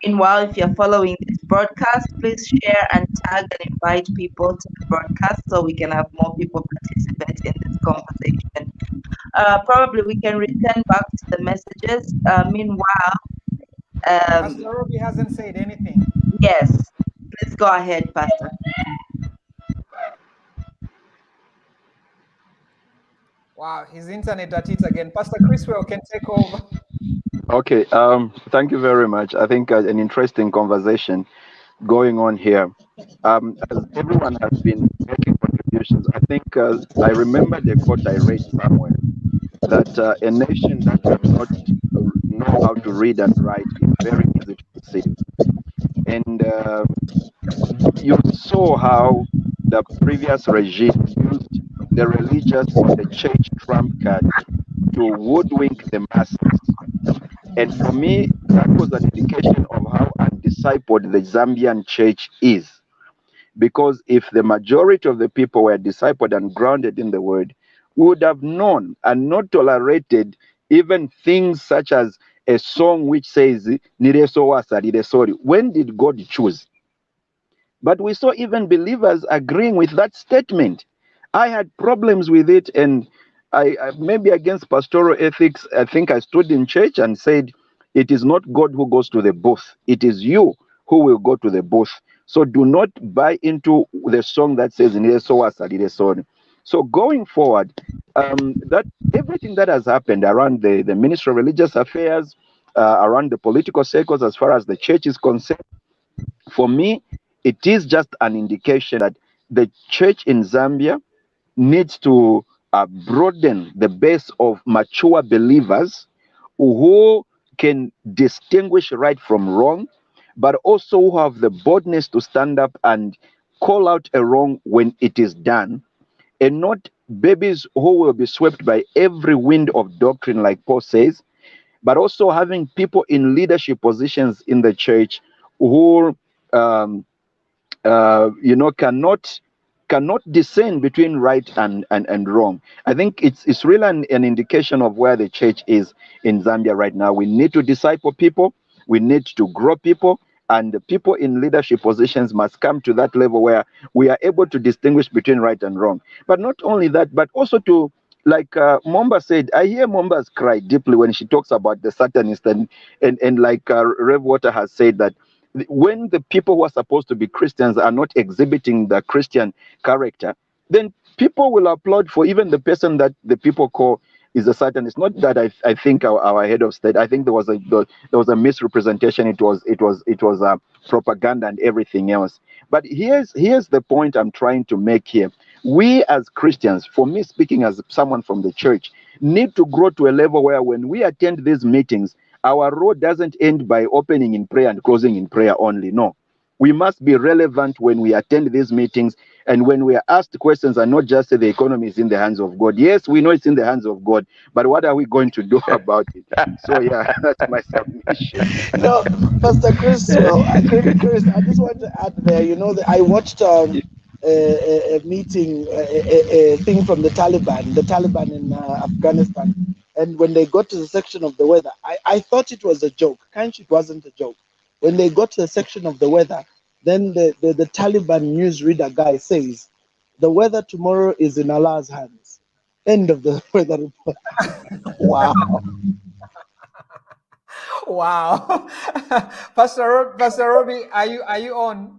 Meanwhile, if you're following this broadcast, please share and tag and invite people to the broadcast so we can have more people participate in this conversation. Probably we can return back to the messages. Meanwhile, Pastor Robbie hasn't said anything. yes, let's go ahead, Pastor. Wow, his internet at it again. Pastor Chriswell can take over. Okay, thank you very much. I think an interesting conversation going on here. As everyone has been making contributions, I think I remember the quote I read somewhere that a nation that does not know how to read and write is very easy to deceive. And you saw how the previous regime used the religious or the church trump card to woodwink the masses. And for me, that was an indication of how undiscipled the Zambian church is. Because if the majority of the people were discipled and grounded in the word, we would have known and not tolerated even things such as a song which says, "Nireso wasa, niresori." When did God choose? But we saw even believers agreeing with that statement. I had problems with it, and I maybe against pastoral ethics, I think I stood in church and said, it is not God who goes to the booth. It is you who will go to the booth. So do not buy into the song that says, so going forward, that everything that has happened around the Ministry of Religious Affairs, around the political circles, as far as the church is concerned, for me, it is just an indication that the church in Zambia needs to broaden the base of mature believers who can distinguish right from wrong, but also who have the boldness to stand up and call out a wrong when it is done, and not babies who will be swept by every wind of doctrine, like Paul says, but also having people in leadership positions in the church who cannot discern between right and wrong. I think it's really an indication of where the church is in Zambia right now. We need to disciple people, we need to grow people, and the people in leadership positions must come to that level where we are able to distinguish between right and wrong. But not only that, but also to, like Momba said, I hear Momba's cry deeply when she talks about the Satanist, and like Rev Water has said, that when the people who are supposed to be Christians are not exhibiting the Christian character, then people will applaud for even the person that the people call is a Satanist. Not that I think our head of state. I think there was a misrepresentation. It was a propaganda and everything else. But here's the point I'm trying to make here. We as Christians, for me speaking as someone from the church, need to grow to a level where when we attend these meetings, our road doesn't end by opening in prayer and closing in prayer only. No. We must be relevant when we attend these meetings and when we are asked questions, and not just say the economy is in the hands of God. Yes, we know it's in the hands of God, but what are we going to do about it? So yeah, that's my submission. No, Pastor Chris, Chris, I just want to add there, I watched a meeting, a thing from the Taliban in Afghanistan. And when they got to the section of the weather, I thought it was a joke. It wasn't a joke. When they got to the section of the weather, then the Taliban newsreader guy says, the weather tomorrow is in Allah's hands. End of the weather report. Wow. Wow. Pastor Robbie, are you on?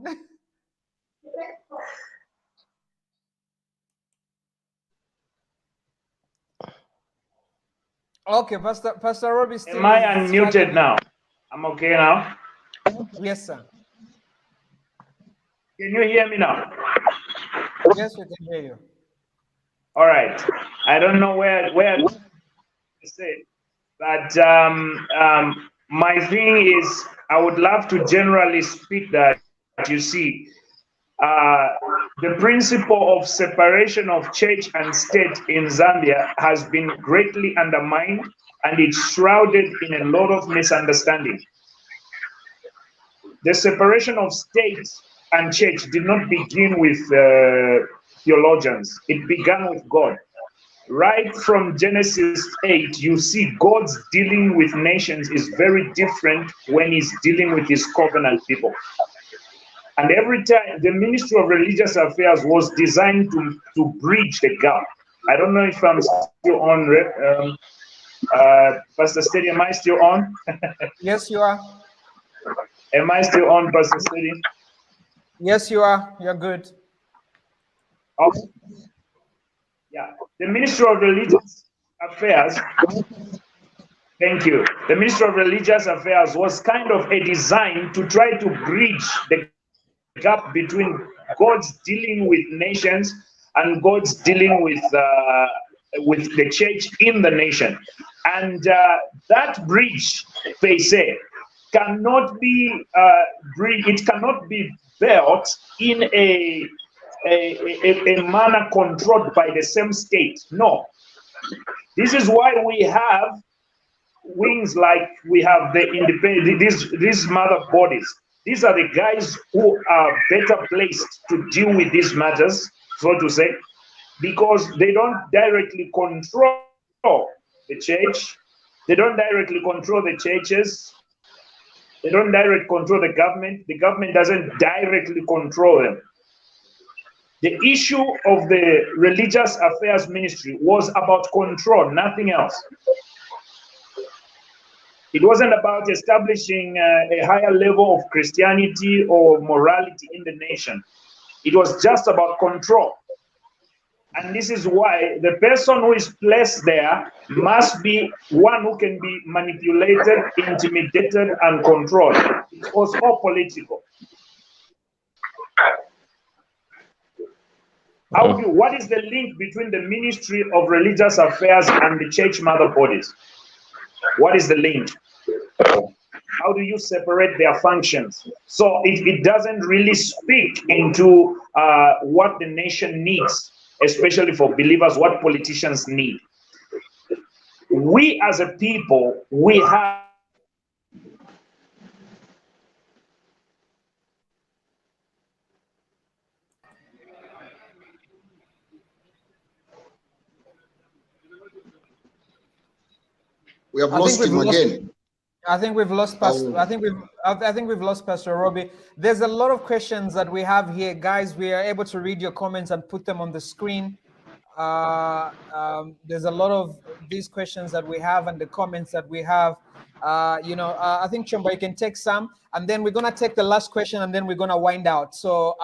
Okay, Pastor Robbie still. Am I unmuted now? I'm okay now. Yes, sir. Can you hear me now? Yes, we can hear you. All right. I don't know where to say, but my thing is, I would love to generally speak that you see the principle of separation of church and state in Zambia has been greatly undermined, and it's shrouded in a lot of misunderstanding. The separation of state and church did not begin with theologians. It began with God. Right from Genesis 8, you see God's dealing with nations is very different when he's dealing with his covenant people. And every time the Ministry of Religious Affairs was designed to bridge the gap. I don't know if I'm still on. Pastor Steady, am I still on? Yes, you are. Am I still on, Pastor Steady? Yes, you are. You're good. Okay. Yeah, the Ministry of Religious Affairs. Thank you. The Ministry of Religious Affairs was kind of a design to try to bridge the gap between God's dealing with nations and God's dealing with the church in the nation. And that bridge, they say, cannot be it cannot be built in a manner controlled by the same state. No. This is why we have wings like we have the independent, these mother bodies. These are the guys who are better placed to deal with these matters, so to say, because they don't directly control the church, they don't directly control the churches, they don't directly control the government doesn't directly control them. The issue of the religious affairs ministry was about control, nothing else. It wasn't about establishing a higher level of Christianity or morality in the nation. It was just about control. And this is why the person who is placed there must be one who can be manipulated, intimidated, and controlled. It was all political. What is the link between the Ministry of Religious Affairs and the church mother bodies? What is the link? How do you separate their functions? So it doesn't really speak into what the nation needs, especially for believers, what politicians need. We as a people, we have We have lost him again. I think we've lost Pastor. I think we've lost Pastor Robbie. There's a lot of questions that we have here, guys. We are able to read your comments and put them on the screen. There's a lot of these questions that we have and the comments that we have. I think Chumba, you can take some, and then we're gonna take the last question, and then we're gonna wind out. So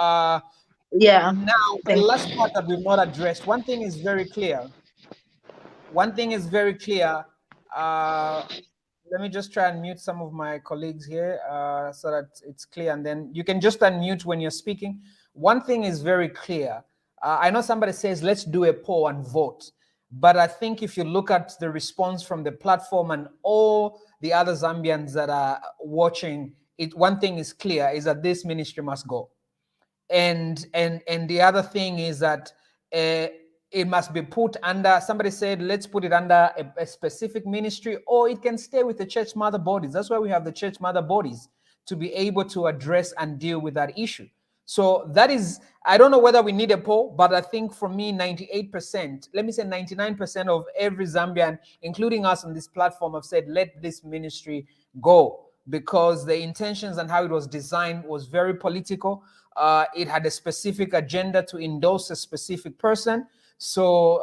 yeah. Now the last part that we've not addressed. One thing is very clear. Let me just try and mute some of my colleagues here so that it's clear, and then you can just unmute when you're speaking. One thing is very clear. I know somebody says, let's do a poll and vote. But I think if you look at the response from the platform and all the other Zambians that are watching, one thing is clear, is that this ministry must go. And the other thing is that it must be put under, somebody said, let's put it under a specific ministry, or it can stay with the church mother bodies. That's why we have the church mother bodies, to be able to address and deal with that issue. So that is, I don't know whether we need a poll, but I think for me, 98%, let me say 99% of every Zambian, including us on this platform, have said, let this ministry go, because the intentions and how it was designed was very political. It had a specific agenda to endorse a specific person. So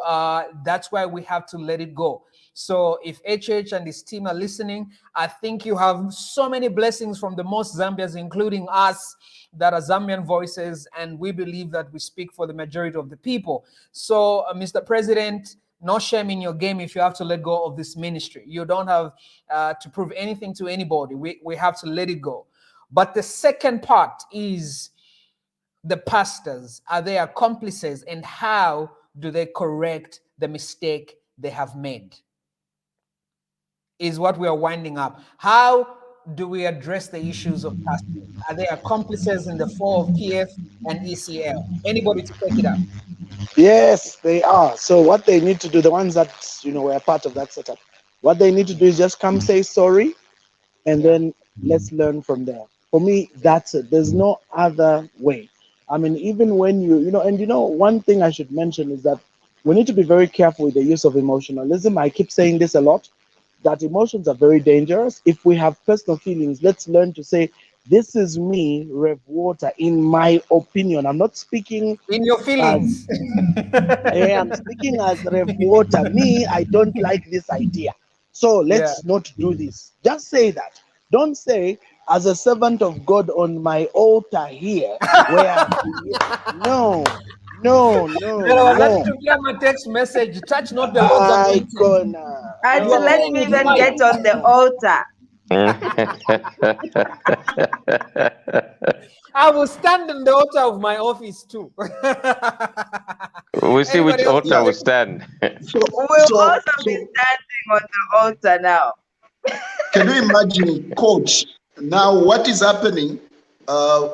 that's why we have to let it go. So if HH and his team are listening, I think you have so many blessings from the most Zambians, including us, that are Zambian voices, and we believe that we speak for the majority of the people. So, Mr. President, no shame in your game if you have to let go of this ministry. You don't have to prove anything to anybody. We have to let it go. But the second part is the pastors. Are they accomplices, and how do they correct the mistake they have made? Is what we are winding up. How do we address the issues of pastors? Are they accomplices in the fall of PF and ECL? Anybody to take it up? Yes, they are. So what they need to do, the ones that were part of that setup, what they need to do is just come say sorry, and then let's learn from there. For me, that's it. There's no other way. I mean, even when one thing I should mention is that we need to be very careful with the use of emotionalism. I keep saying this a lot, that emotions are very dangerous. If we have personal feelings, let's learn to say, This is me, Rev Water, in my opinion. I'm not speaking In your as feelings. I am speaking as Rev Water. Me, I don't like this idea. So Yeah. let's not do this. Just say that. Don't say, as a servant of God on my altar here, where no, no, no, There was no. actually my text message. Touch not the Lord's I anointed. gonna And You are let no, playing me with even no, fire. get on the no. altar. I will stand on the altar of my office too. We see which Anybody else? altar Yeah. will stand. So, We'll so, also be so standing on the altar now. can you imagine, Coach? Now, what is happening?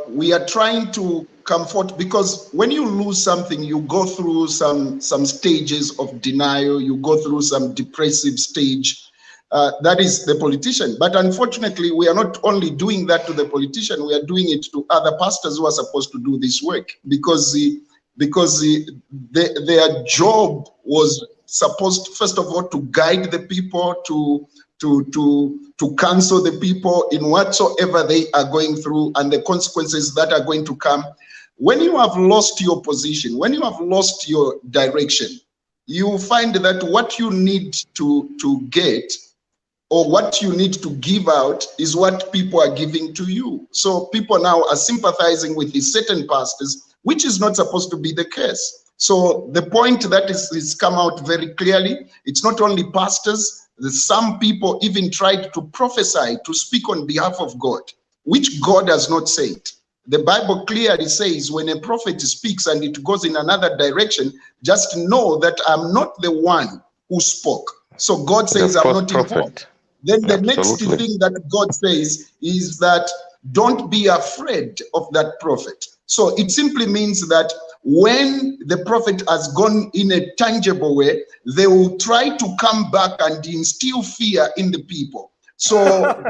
We are trying to comfort, because when you lose something, you go through some stages of denial. You go through some depressive stage. That is the politician. But unfortunately, we are not only doing that to the politician. We are doing it to other pastors who are supposed to do this work, because their job was supposed, first of all, to guide the people, to counsel the people in whatsoever they are going through and the consequences that are going to come. When you have lost your position, when you have lost your direction, you find that what you need to get, or what you need to give out, is what people are giving to you. So people now are sympathizing with these certain pastors, which is not supposed to be the case. So the point that is come out very clearly, it's not only pastors, some people even tried to prophesy, to speak on behalf of God, which God has not said. The Bible clearly says when a prophet speaks and it goes in another direction, just know that I'm not the one who spoke. So God The says I'm false not involved. prophet. Then the next Absolutely. thing that God says is that don't be afraid of that prophet. So it simply means that when the prophet has gone in a tangible way, they will try to come back and instill fear in the people. So,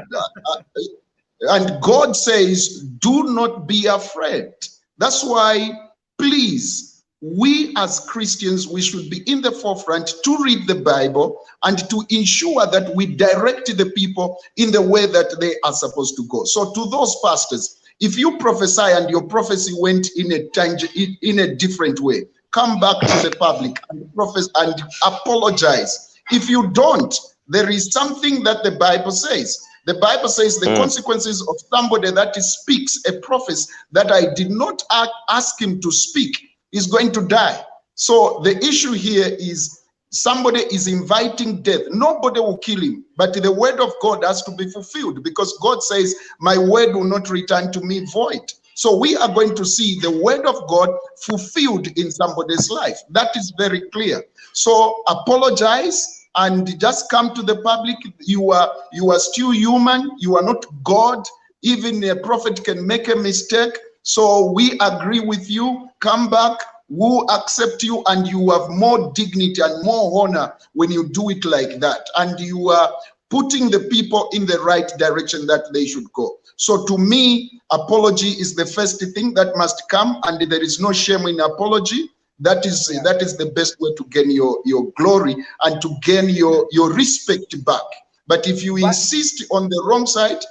and God says, do not be afraid. That's why, please, we as Christians, we should be in the forefront to read the Bible and to ensure that we direct the people in the way that they are supposed to go. So to those pastors, if you prophesy and your prophecy went in a different way, come back to the public and and apologize. If you don't, there is something that the Bible says. The Bible says the consequences of somebody that speaks a prophecy that I did not ask him to speak is going to die. So the issue here is somebody is inviting death. Nobody will kill him, but the word of God has to be fulfilled, because God says, my word will not return to me void. So we are going to see the word of God fulfilled in somebody's life. That is very clear. So apologize and just come to the public. You are still human. You are not God. Even a prophet can make a mistake. So we agree with you. Come back. We'll accept you, and you have more dignity and more honor when you do it like that. And you are putting the people in the right direction that they should go. So to me, apology is the first thing that must come, and there is no shame in apology. That is the best way to gain your glory and to gain your respect back. But if you insist on the wrong side,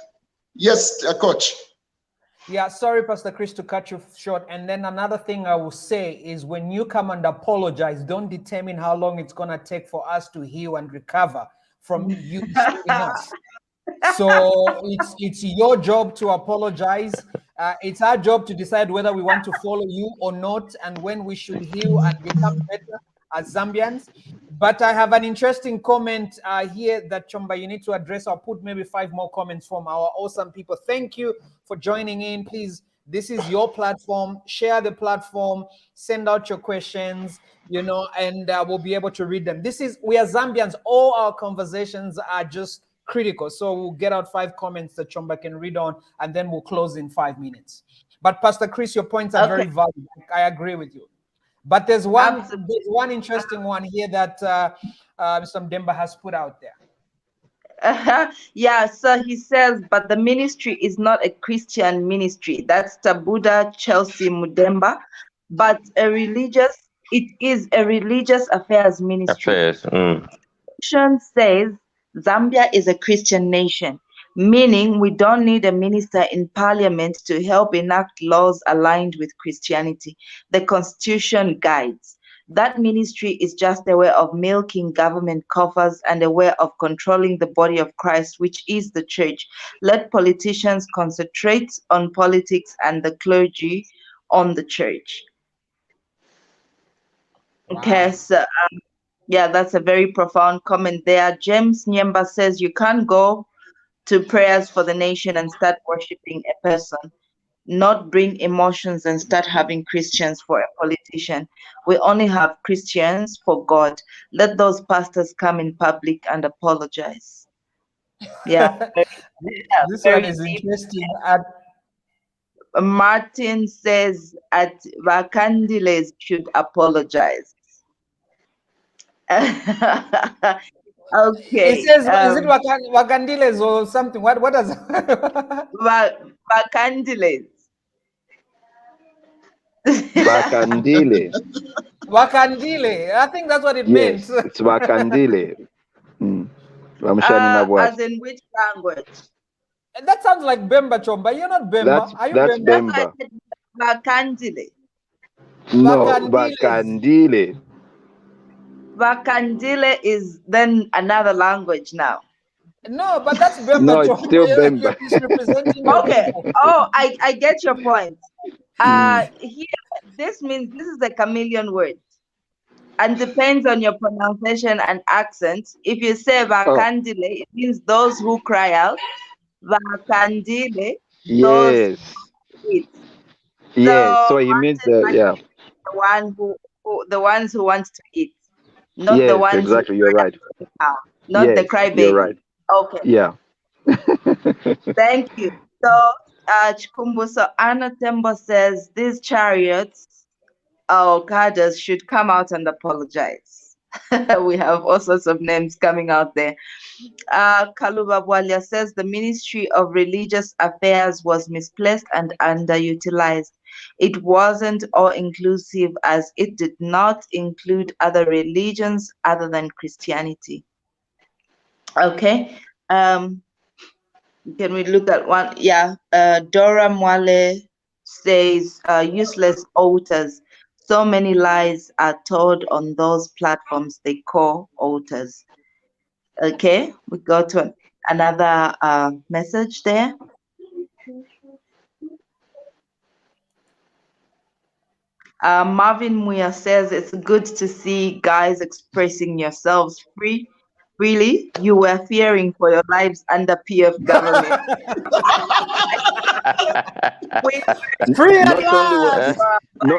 yes, Coach. Yeah, sorry, Pastor Chris, to cut you short. And then another thing I will say is, when you come and apologize, don't determine how long it's going to take for us to heal and recover from you deceiving us. So it's your job to apologize. It's our job to decide whether we want to follow you or not, and when we should heal and become better as Zambians. But I have an interesting comment here that, Chomba, you need to address. I'll put maybe 5 more comments from our awesome people. Thank you for joining in. Please, this is your platform. Share the platform. Send out your questions, and we'll be able to read them. We are Zambians. All our conversations are just critical. So we'll get out 5 comments that Chomba can read on, and then we'll close in 5 minutes. But Pastor Chris, your points are very valid. I agree with you. But there's one interesting one here that Mr. Mdemba has put out there. Yeah, so he says, but the ministry is not a Christian ministry. That's Tabuda Chelsea Mudemba, but it is a religious affairs ministry. Says Zambia is a Christian nation. meaning we don't need a minister in parliament to help enact laws aligned with Christianity. The Constitution guides. That ministry is just a way of milking government coffers and a way of controlling the body of Christ, which is the church. Let politicians concentrate on politics and the clergy on the church. Okay, Wow. so yeah, that's a very profound comment there. James Nyemba says you can't go to prayers for the nation and start worshiping a person, not bring emotions and start having Christians for a politician. We only have Christians for God. Let those pastors come in public and apologize. Yeah, This one very is deep. interesting. Martin says at Vakandiles should apologize. Okay. It says, is it Wakandiles or something? What does Vakandiles. Vakandile. Wakandile? I think that's what it Yes, meant. it's Vakandile. As in which language? That sounds like Bemba Chomba. You're not Bemba. Are you That's Bemba? Bemba. Vakandile. No, Wakandiles. Vakandile. Vakandile is then another language now. No, but that's Bemba No, it's Chomba. still You're Bemba. misrepresenting your Okay. people. Oh, I get your point. Here, this means this is a chameleon word. And depends on your pronunciation and accent. If you say Vakandile, it means those who cry out. Vakandile, those Yes. who eat. Yes. So he means the one the ones who want to eat, not the yes, ones exactly. who You're right. not the Yes, crybaby. you're right. Okay. Yeah. Thank you. So Chikumbu, so Anna Tembo says these chariots or cadres should come out and apologize. We have all sorts of names coming out there. Kaluba Bwalia says the Ministry of Religious Affairs was misplaced and underutilized. It wasn't all-inclusive as it did not include other religions other than Christianity. Okay. Can we look at one? Yeah. Dora Mwale says useless altars. So many lies are told on those platforms they call altars. Okay, we go to another message there. Marvin Muya says it's good to see guys expressing yourselves freely. You were fearing for your lives under PF government.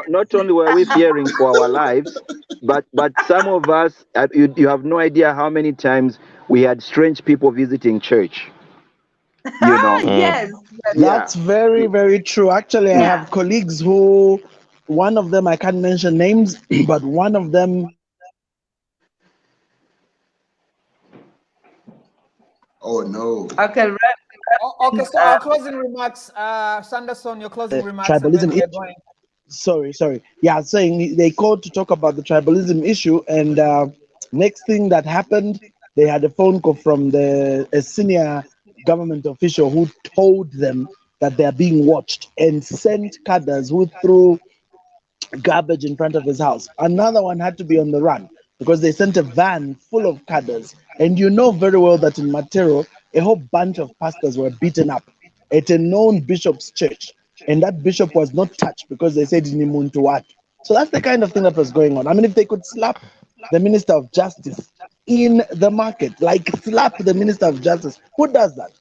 Not only were we fearing for our lives, but some of us, you have no idea how many times we had strange people visiting church. You know. Yes. That's very, very true. Actually, I have colleagues who, one of them, I can't mention names, but one of them. Oh, no. Okay, Okay, so our closing remarks, Sanderson, your closing remarks. Tribalism. And then we are going. Sorry. Yeah, saying they called to talk about the tribalism issue, and next thing that happened, they had a phone call from a senior government official who told them that they are being watched and sent cadres who threw garbage in front of his house. Another one had to be on the run because they sent a van full of cadres. And you know very well that in Matero, a whole bunch of pastors were beaten up at a known bishop's church. And that bishop was not touched because they said ni muntu wake. So that's the kind of thing that was going on. I mean, if they could slap the Minister of Justice in the market, like slap the Minister of Justice, who does that?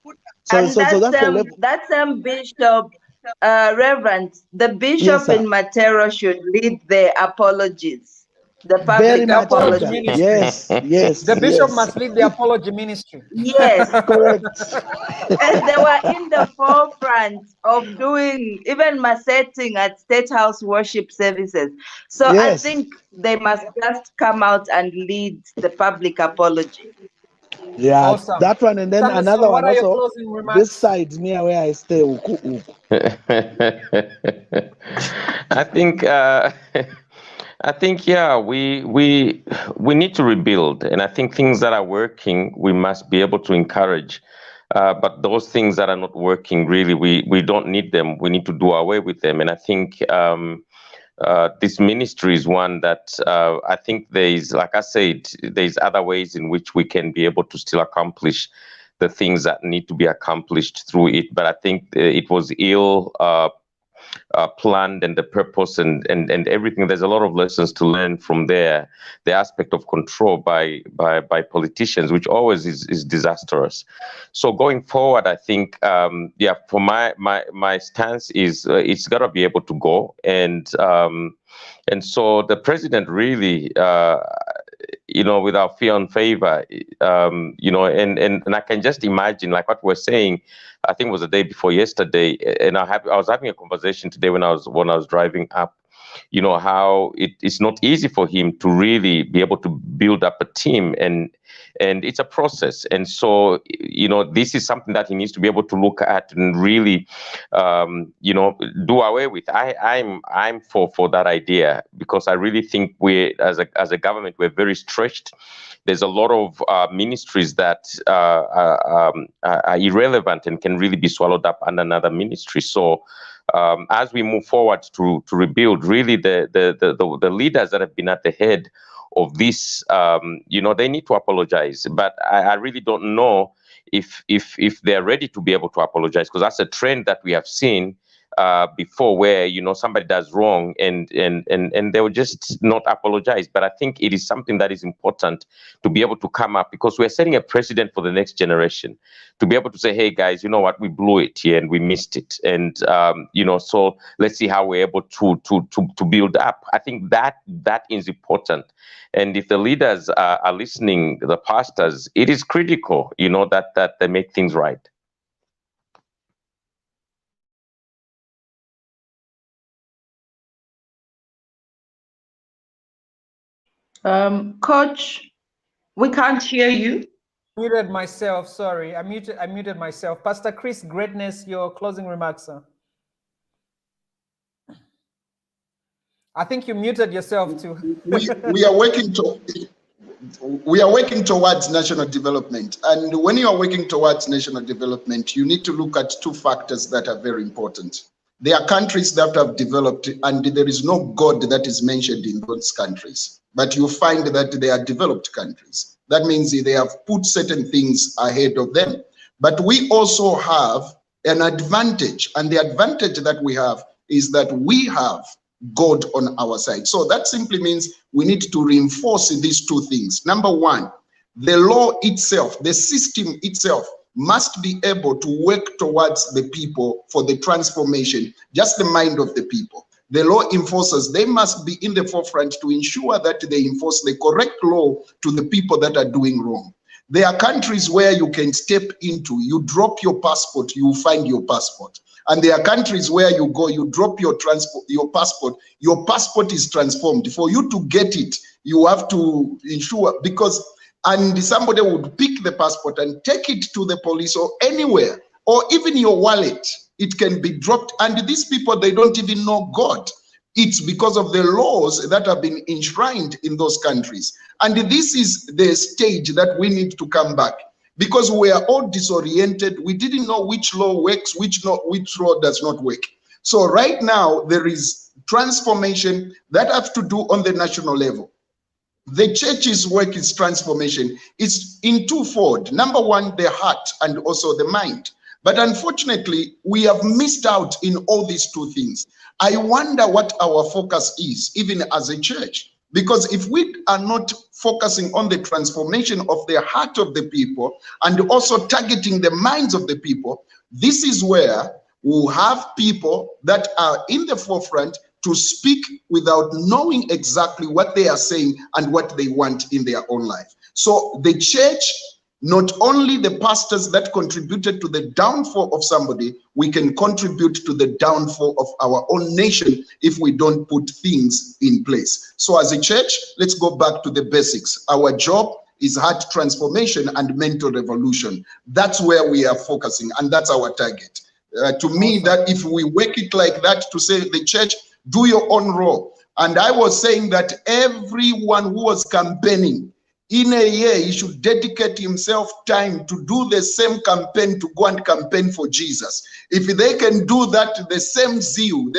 So that's the level. That same bishop, Reverend, the bishop in Matero should lead the apologies. The public apology. Yes. The bishop must lead the apology ministry. Yes. Correct. And they were in the forefront of doing even massetting at State House worship services. So I think they must just come out and lead the public apology. Yeah, awesome. That one, and then Sanderson, another one what are your also. closing remarks? This side near where I stay. I think yeah, we need to rebuild, and I think things that are working we must be able to encourage. But those things that are not working, really, we don't need them. We need to do away with them. And I think this ministry is one that I think there is, like I said, there's other ways in which we can be able to still accomplish the things that need to be accomplished through it. But I think it was ill planned, and the purpose and everything. There's a lot of lessons to learn from there. The aspect of control by politicians, which always is disastrous. So going forward, I think yeah, for my stance is it's got to be able to go, and so the president really without fear and favor, and I can just imagine, like what we're saying, I think it was the day before yesterday, and I was having a conversation today when I was driving up, how it's not easy for him to really be able to build up a team, and it's a process. And so, this is something that he needs to be able to look at and really, do away with. I'm for that idea, because I really think we, as a government, we're very stretched. There's a lot of ministries that are irrelevant and can really be swallowed up under another ministry. So as we move forward to rebuild, really the leaders that have been at the head of this, they need to apologize. But I really don't know if they're ready to be able to apologize, because that's a trend that we have seen before, where somebody does wrong and they will just not apologize. But I think it is something that is important to be able to come up, because we're setting a precedent for the next generation to be able to say, hey guys, you know what, we blew it here and we missed it, and so let's see how we're able to build up. I think that is important. And if the leaders are listening, the pastors, it is critical, that they make things right. Coach, we can't hear you. Muted myself. Sorry, I muted myself. Pastor Chris, greatness, your closing remarks, sir. I think you muted yourself too. we are working towards national development, and when you are working towards national development, you need to look at two factors that are very important. There are countries that have developed, and there is no God that is mentioned in those countries, but you find that they are developed countries. That means they have put certain things ahead of them. But we also have an advantage, and the advantage that we have is that we have God on our side. So that simply means we need to reinforce these two things. Number one, the law itself, the system itself, must be able to work towards the people for the transformation, just the mind of the people. The law enforcers, they must be in the forefront to ensure that they enforce the correct law to the people that are doing wrong. There are countries where you can step into, you drop your passport, you find your passport. And there are countries where you go, you drop your passport is transformed. For you to get it, you have to ensure, because and somebody would pick the passport and take it to the police or anywhere, or even your wallet, it can be dropped. And these people, they don't even know God. It's because of the laws that have been enshrined in those countries. And this is the stage that we need to come back, because we are all disoriented. We didn't know which law works, which law does not work. So right now, there is transformation that has to do on the national level. The church's work is transformation. It's in twofold. Number one, the heart and also the mind. But unfortunately, we have missed out in all these two things. I wonder what our focus is, even as a church. Because if we are not focusing on the transformation of the heart of the people and also targeting the minds of the people, this is where we'll have people that are in the forefront to speak without knowing exactly what they are saying and what they want in their own life. So the church, not only the pastors that contributed to the downfall of somebody, we can contribute to the downfall of our own nation if we don't put things in place. So as a church, let's go back to the basics. Our job is heart transformation and mental revolution. That's where we are focusing, and that's our target. To me, that if we work it like that, to say the church, do your own role. And I was saying that everyone who was campaigning, In a year, he should dedicate himself time to do the same campaign, to go and campaign for Jesus. If they can do that, the same zeal,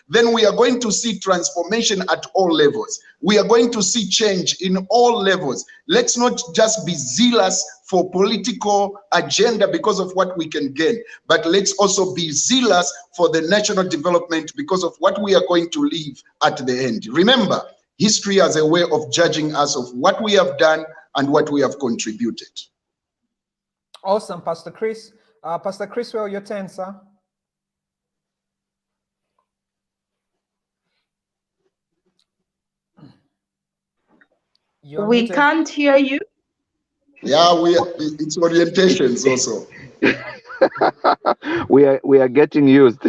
then we are going to see transformation at all levels. We are going to see change in all levels. Let's not just be zealous for political agenda because of what we can gain, but let's also be zealous for the national development because of what we are going to leave at the end. Remember, history has a way of judging us of what we have done and what we have contributed. Awesome, Pastor Chris. Pastor Chris, well, your turn, sir. We muted. Can't hear you. Yeah, it's orientations also. we are getting used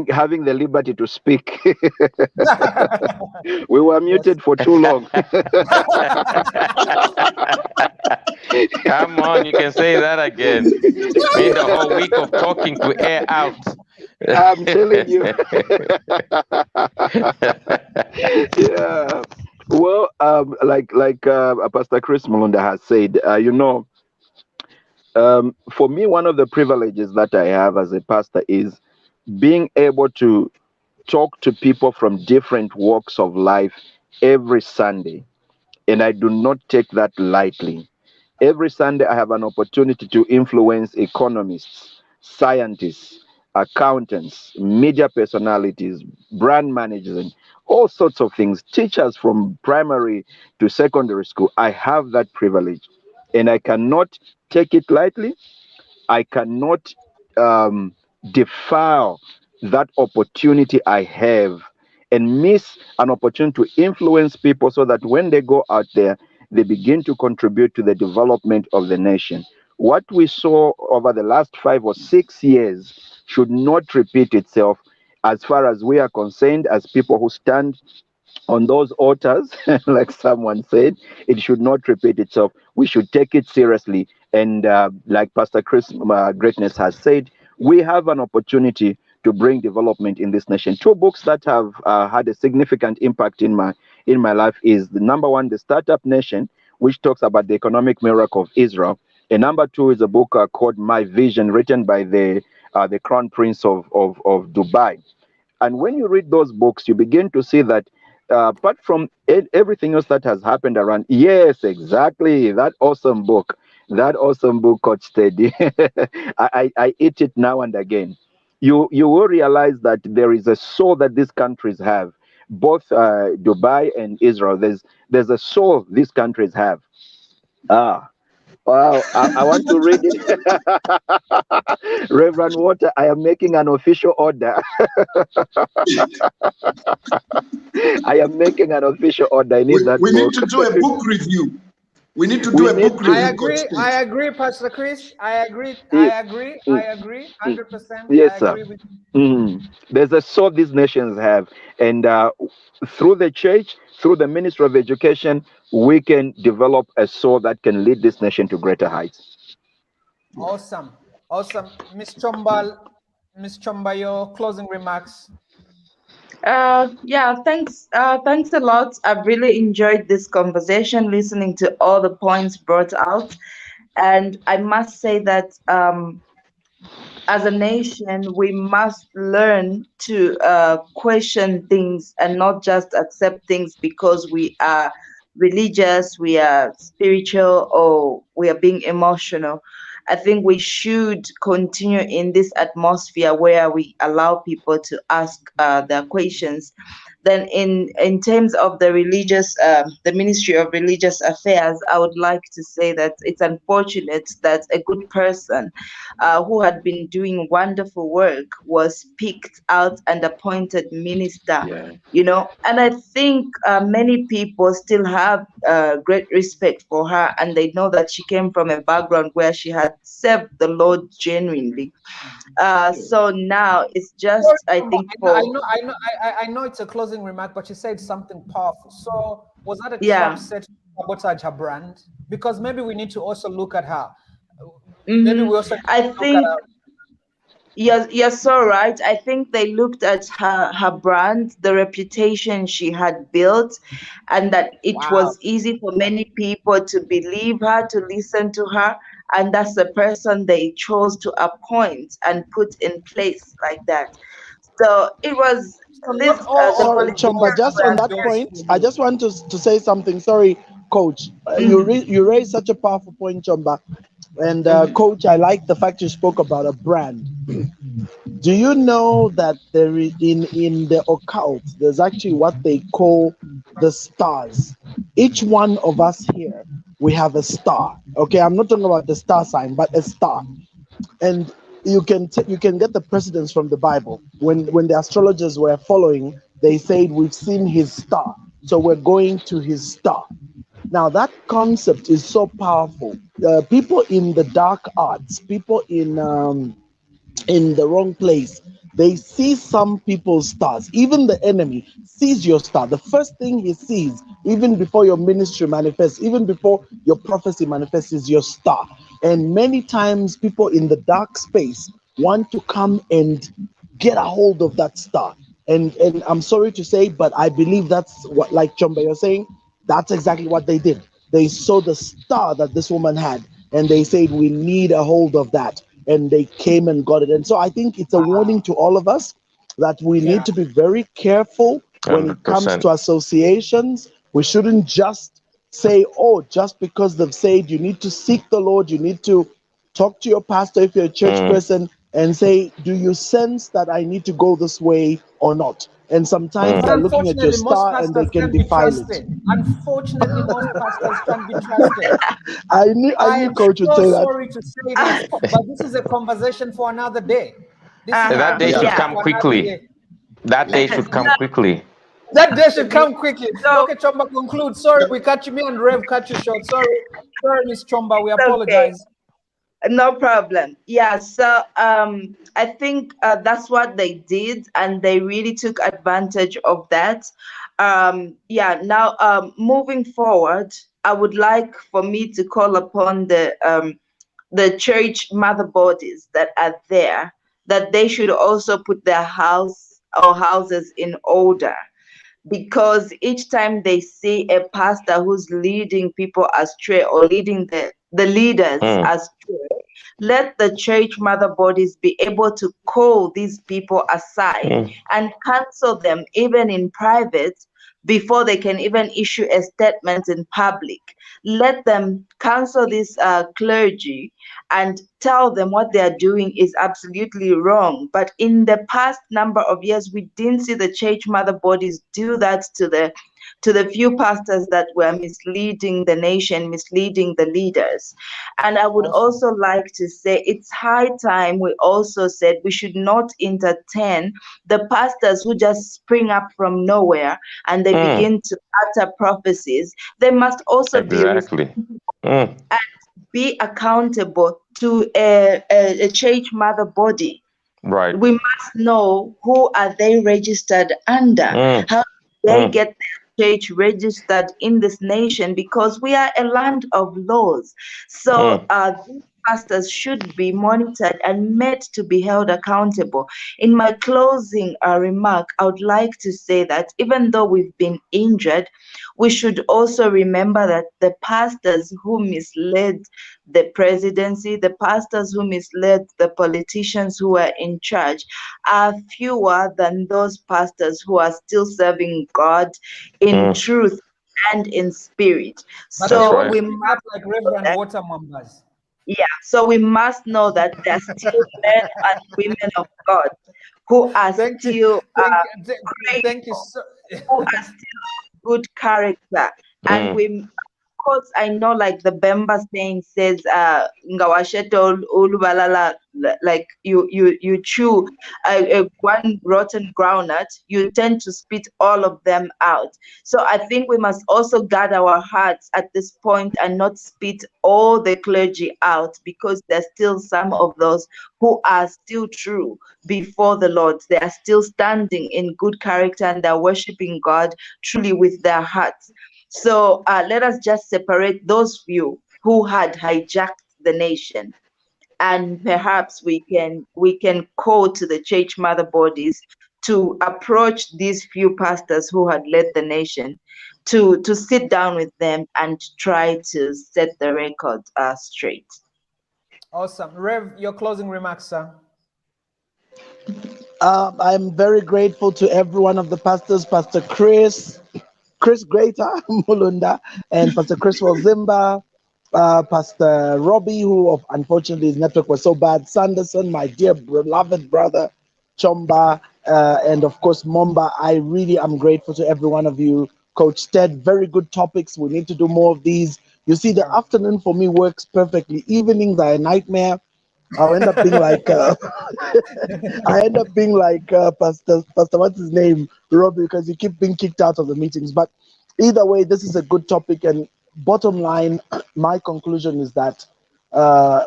having the liberty to speak. We were muted for too long. Come on, you can say that again. Made the whole week of talking to air out. I'm telling you. Yeah. Well, like Pastor Chris Mulunda has said, for me, one of the privileges that I have as a pastor is being able to talk to people from different walks of life every Sunday. And I do not take that lightly. Every Sunday, I have an opportunity to influence economists, scientists, accountants, media personalities, brand managers, and all sorts of things, teachers from primary to secondary school. I have that privilege, and I cannot take it lightly. I cannot defile that opportunity I have and miss an opportunity to influence people so that when they go out there, they begin to contribute to the development of the nation. What we saw over the last 5 or 6 years should not repeat itself as far as we are concerned, as people who stand on those altars, like someone said. It should not repeat itself. We should take it seriously. And like Pastor Chris Greatness has said, we have an opportunity to bring development in this nation. 2 books that have had a significant impact in my life is the number one, The Startup Nation, which talks about the economic miracle of Israel. And number 2 is a book called My Vision, written by the Crown Prince of Dubai. And when you read those books, you begin to see that apart from everything else that has happened around, yes, exactly, that awesome book called Steady. I eat it now and again. You will realize that there is a soul that these countries have, both Dubai and Israel. There's a soul these countries have. Wow, I want to read it. Reverend Water, I am making an official order. I am making an official order. I need that we book. Need to do a book review. We need to do a book review. I agree, Pastor Chris. I agree, 100%. Yes, I agree sir. with you. There's a soul these nations have. And through the church, through the Ministry of Education, we can develop a soul that can lead this nation to greater heights. Awesome. Miss Chomba, your closing remarks. Yeah, thanks a lot. I've really enjoyed this conversation, listening to all the points brought out. And I must say that as a nation, we must learn to question things and not just accept things because we are religious, we are spiritual, or we are being emotional. I think we should continue in this atmosphere where we allow people to ask their questions. Then in terms of the religious, the Ministry of Religious Affairs, I would like to say that it's unfortunate that a good person who had been doing wonderful work was picked out and appointed minister, and I think many people still have great respect for her, and they know that she came from a background where she had served the Lord genuinely. So now it's just, I think, I know it's a closing remark, but she said something powerful. So was that a trap set to sabotage her brand? Because maybe we need to also look at her. Maybe we also I think You're so right. I think they looked at her brand, the reputation she had built, and that it Wow. was easy for many people to believe her, to listen to her, and that's the person they chose to appoint and put in place like that. So it was So this not all the of Sorry, the Chomba, doors politicians just on were were that very doors point, for I you. just want to say something. Sorry, Coach. You raised such a powerful point, Chomba. And Coach, I like the fact you spoke about a brand. Do you know that there is in the occult, there's actually what they call the stars. Each one of us here, we have a star. Okay, I'm not talking about the star sign, but a star. And you can get the precedence from the Bible. When the astrologers were following, they said we've seen his star, so we're going to his star. Now that concept is so powerful. People in the dark arts, people in the wrong place, they see some people's stars. Even the enemy sees your star. The first thing he sees, even before your ministry manifests, even before your prophecy manifests, is your star. And many times people in the dark space want to come and get a hold of that star. And I'm sorry to say, but I believe that's what, like Chomba, you're saying, that's exactly what they did. They saw the star that this woman had, and they said, we need a hold of that. And they came and got it. And so I think it's a warning to all of us that we need Yeah. to be very careful when it comes 100%. to associations. We shouldn't just say, oh, just because they've said you need to seek the Lord, you need to talk to your pastor if you're a church Mm, person and say, do you sense that I need to go this way or not? And sometimes But they're mm, looking at your unfortunately, most star and they pastors can can't be defile it. trusted. Unfortunately, most pastors can't be trusted. I I knew am Coach would so say that. sorry to say this, but this is a conversation for another day. This is And a uh-huh. that day Yeah. should conversation Yeah. come for another quickly. day. That day should come quickly. That day should come quickly. So Okay, Chomba, conclude. Sorry, we cut you. Me and Rev cut you short. Sorry, sorry, Miss Chomba. We it's okay. apologize. No problem. Yeah, so I think that's what they did, and they really took advantage of that. Yeah, now moving forward, I would like for me to call upon the church mother bodies that are there, that they should also put their house or houses in order, because each time they see a pastor who's leading people astray or leading the leaders Mm, astray, let the church mother bodies be able to call these people aside mm, and counsel them even in private before they can even issue a statement in public. Let them counsel this clergy and tell them what they are doing is absolutely wrong. But in the past number of years, we didn't see the church mother bodies do that to the few pastors that were misleading the nation, misleading the leaders. And I would Awesome. also like to say it's high time we also said we should not entertain the pastors who just spring up from nowhere and they mm. begin to utter prophecies. They must also Exactly. Mm, be accountable to a church mother body. right. We must know who are they registered under, Mm, how they mm, get their church registered in this nation, because we are a land of laws. So mm, these pastors should be monitored and made to be held accountable. In my closing remark, I would like to say that even though we've been injured, we should also remember that the pastors who misled the presidency, the pastors who misled the politicians who are in charge, are fewer than those pastors who are still serving God in mm. truth and in spirit. But they That's So won't right. we speak must up like know Reverend that, Water Mambas. yeah, so we must know that there are still men and women of God who are Thank you. still Thank you grateful, so. who are still good character. And Mm, we, course, I know, like the Bemba saying says, "Ngawasheto ulubalala," like you chew one rotten groundnut, you tend to spit all of them out. So I think we must also guard our hearts at this point and not spit all the clergy out, because there's still some of those who are still true before the Lord. They are still standing in good character and they're worshiping God truly with their hearts. So let us just separate those few who had hijacked the nation and perhaps we can call to the church mother bodies to approach these few pastors who had led the nation, to sit down with them and try to set the record straight. Awesome. Rev, your closing remarks, sir. I'm very grateful to every one of the pastors, Pastor Chris Greater Mulunda, and Pastor Chris Zimba, Pastor Robbie, who unfortunately his network was so bad, Sanderson, my dear beloved brother, Chomba, and of course Momba. I really am grateful to every one of you. Coach Ted, very good topics. We need to do more of these. You see, the afternoon for me works perfectly. Evenings are a nightmare. I'll end up being like Pastor what's his name, Robbie, because you keep being kicked out of the meetings. But either way, this is a good topic. And bottom line, my conclusion is that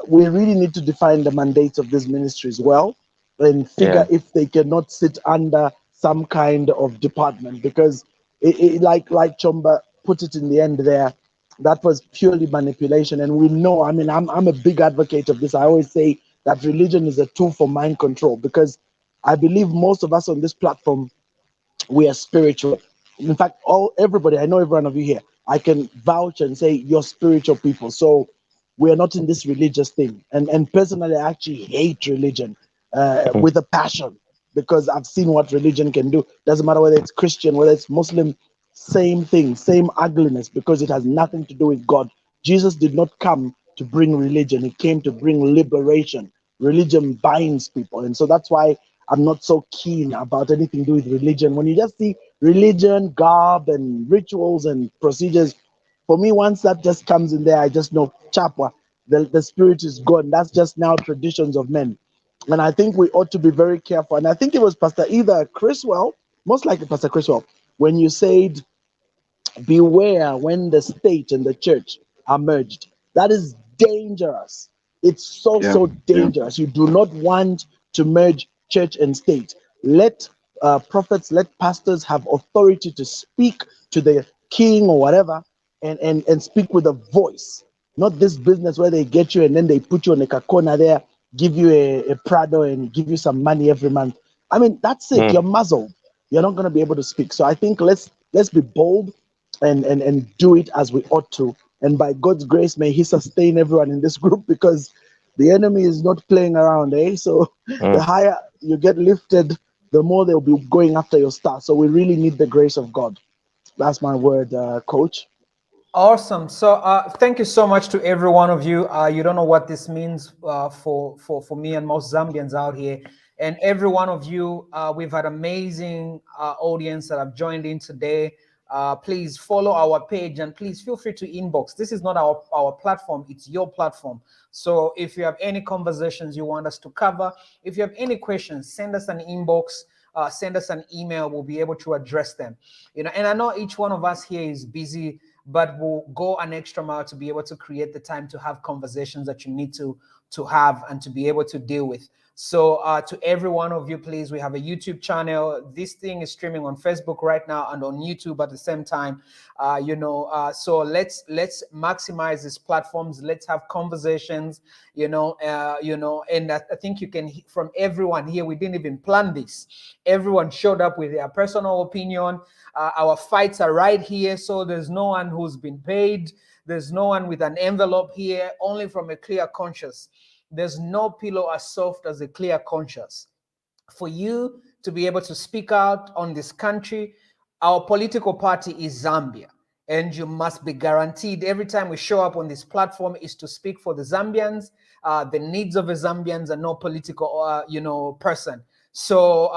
we really need to define the mandates of this ministry as well, and figure if they cannot sit under some kind of department, because like Chomba put it in the end there, that was purely manipulation. And we know, I mean, I'm a big advocate of this. I always say that religion is a tool for mind control, because I believe most of us on this platform, we are spiritual. In fact, everybody, I know every one of you here, I can vouch and say you're spiritual people. So we are not in this religious thing. And personally, I actually hate religion with a passion, because I've seen what religion can do. Doesn't matter whether it's Christian, whether it's Muslim, same thing, same ugliness, because it has nothing to do with God. Jesus did not come to bring religion. He came to bring liberation. Religion binds people. And so that's why I'm not so keen about anything to do with religion. When you just see religion, garb, and rituals and procedures, for me, once that just comes in there, I just know, chapwa, the spirit is gone. That's just now traditions of men. And I think we ought to be very careful. And I think it was Pastor either Chriswell, most likely Pastor Chriswell, when you said, beware when the state and the church are merged. That is dangerous. It's so dangerous. You do not want to merge church and state. Let prophets, let pastors have authority to speak to the king or whatever, and speak with a voice. Not this business where they get you and then they put you on a corner there, give you a Prado and give you some money every month. I mean, that's it. You're muzzled. You're not going to be able to speak. So I think let's be bold and do it as we ought to. And by God's grace, may He sustain everyone in this group, because the enemy is not playing around, eh? So the higher you get lifted, the more they'll be going after your star. So we really need the grace of God. That's my word, Coach. Awesome. So thank you so much to every one of you. You don't know what this means for me and most Zambians out here. And every one of you, we've had amazing audience that have joined in today. Please follow our page, and please feel free to inbox. This is not our platform, it's your platform. So if you have any conversations you want us to cover, if you have any questions, send us an inbox, send us an email. We'll be able to address them. And I know each one of us here is busy, but we'll go an extra mile to be able to create the time to have conversations that you need to have and to be able to deal with. So to every one of you, please, we have a YouTube channel. This thing is streaming on Facebook right now and on YouTube at the same time. So let's maximize these platforms. Let's have conversations. And I think you can, from everyone here, we didn't even plan this. Everyone showed up with their personal opinion. Our fights are right here, so there's no one who's been paid. There's no one with an envelope here, only from a clear conscience. There's no pillow as soft as a clear conscience. For you to be able to speak out on this country, our political party is Zambia. And you must be guaranteed every time we show up on this platform is to speak for the Zambians, the needs of the Zambians, and no political, person. So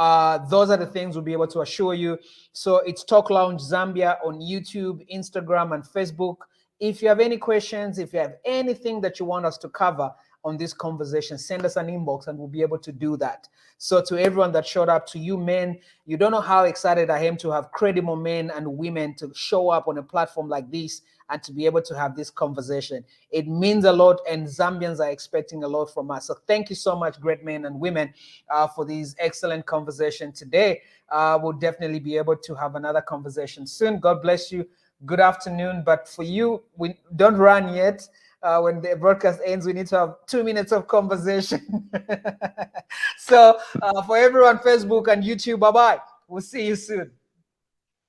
those are the things we'll be able to assure you. So it's Talk Lounge Zambia on YouTube, Instagram, and Facebook. If you have any questions, if you have anything that you want us to cover on this conversation, send us an inbox and we'll be able to do that. So to everyone that showed up, to you men, you don't know how excited I am to have credible men and women to show up on a platform like this and to be able to have this conversation. It means a lot, and Zambians are expecting a lot from us. So thank you so much, great men and women, for these excellent conversation today. We'll definitely be able to have another conversation soon. God bless you. Good afternoon. But for you, we don't run yet. when the broadcast ends, we need to have 2 minutes of conversation. So for everyone, Facebook and YouTube, bye-bye. We'll see you soon.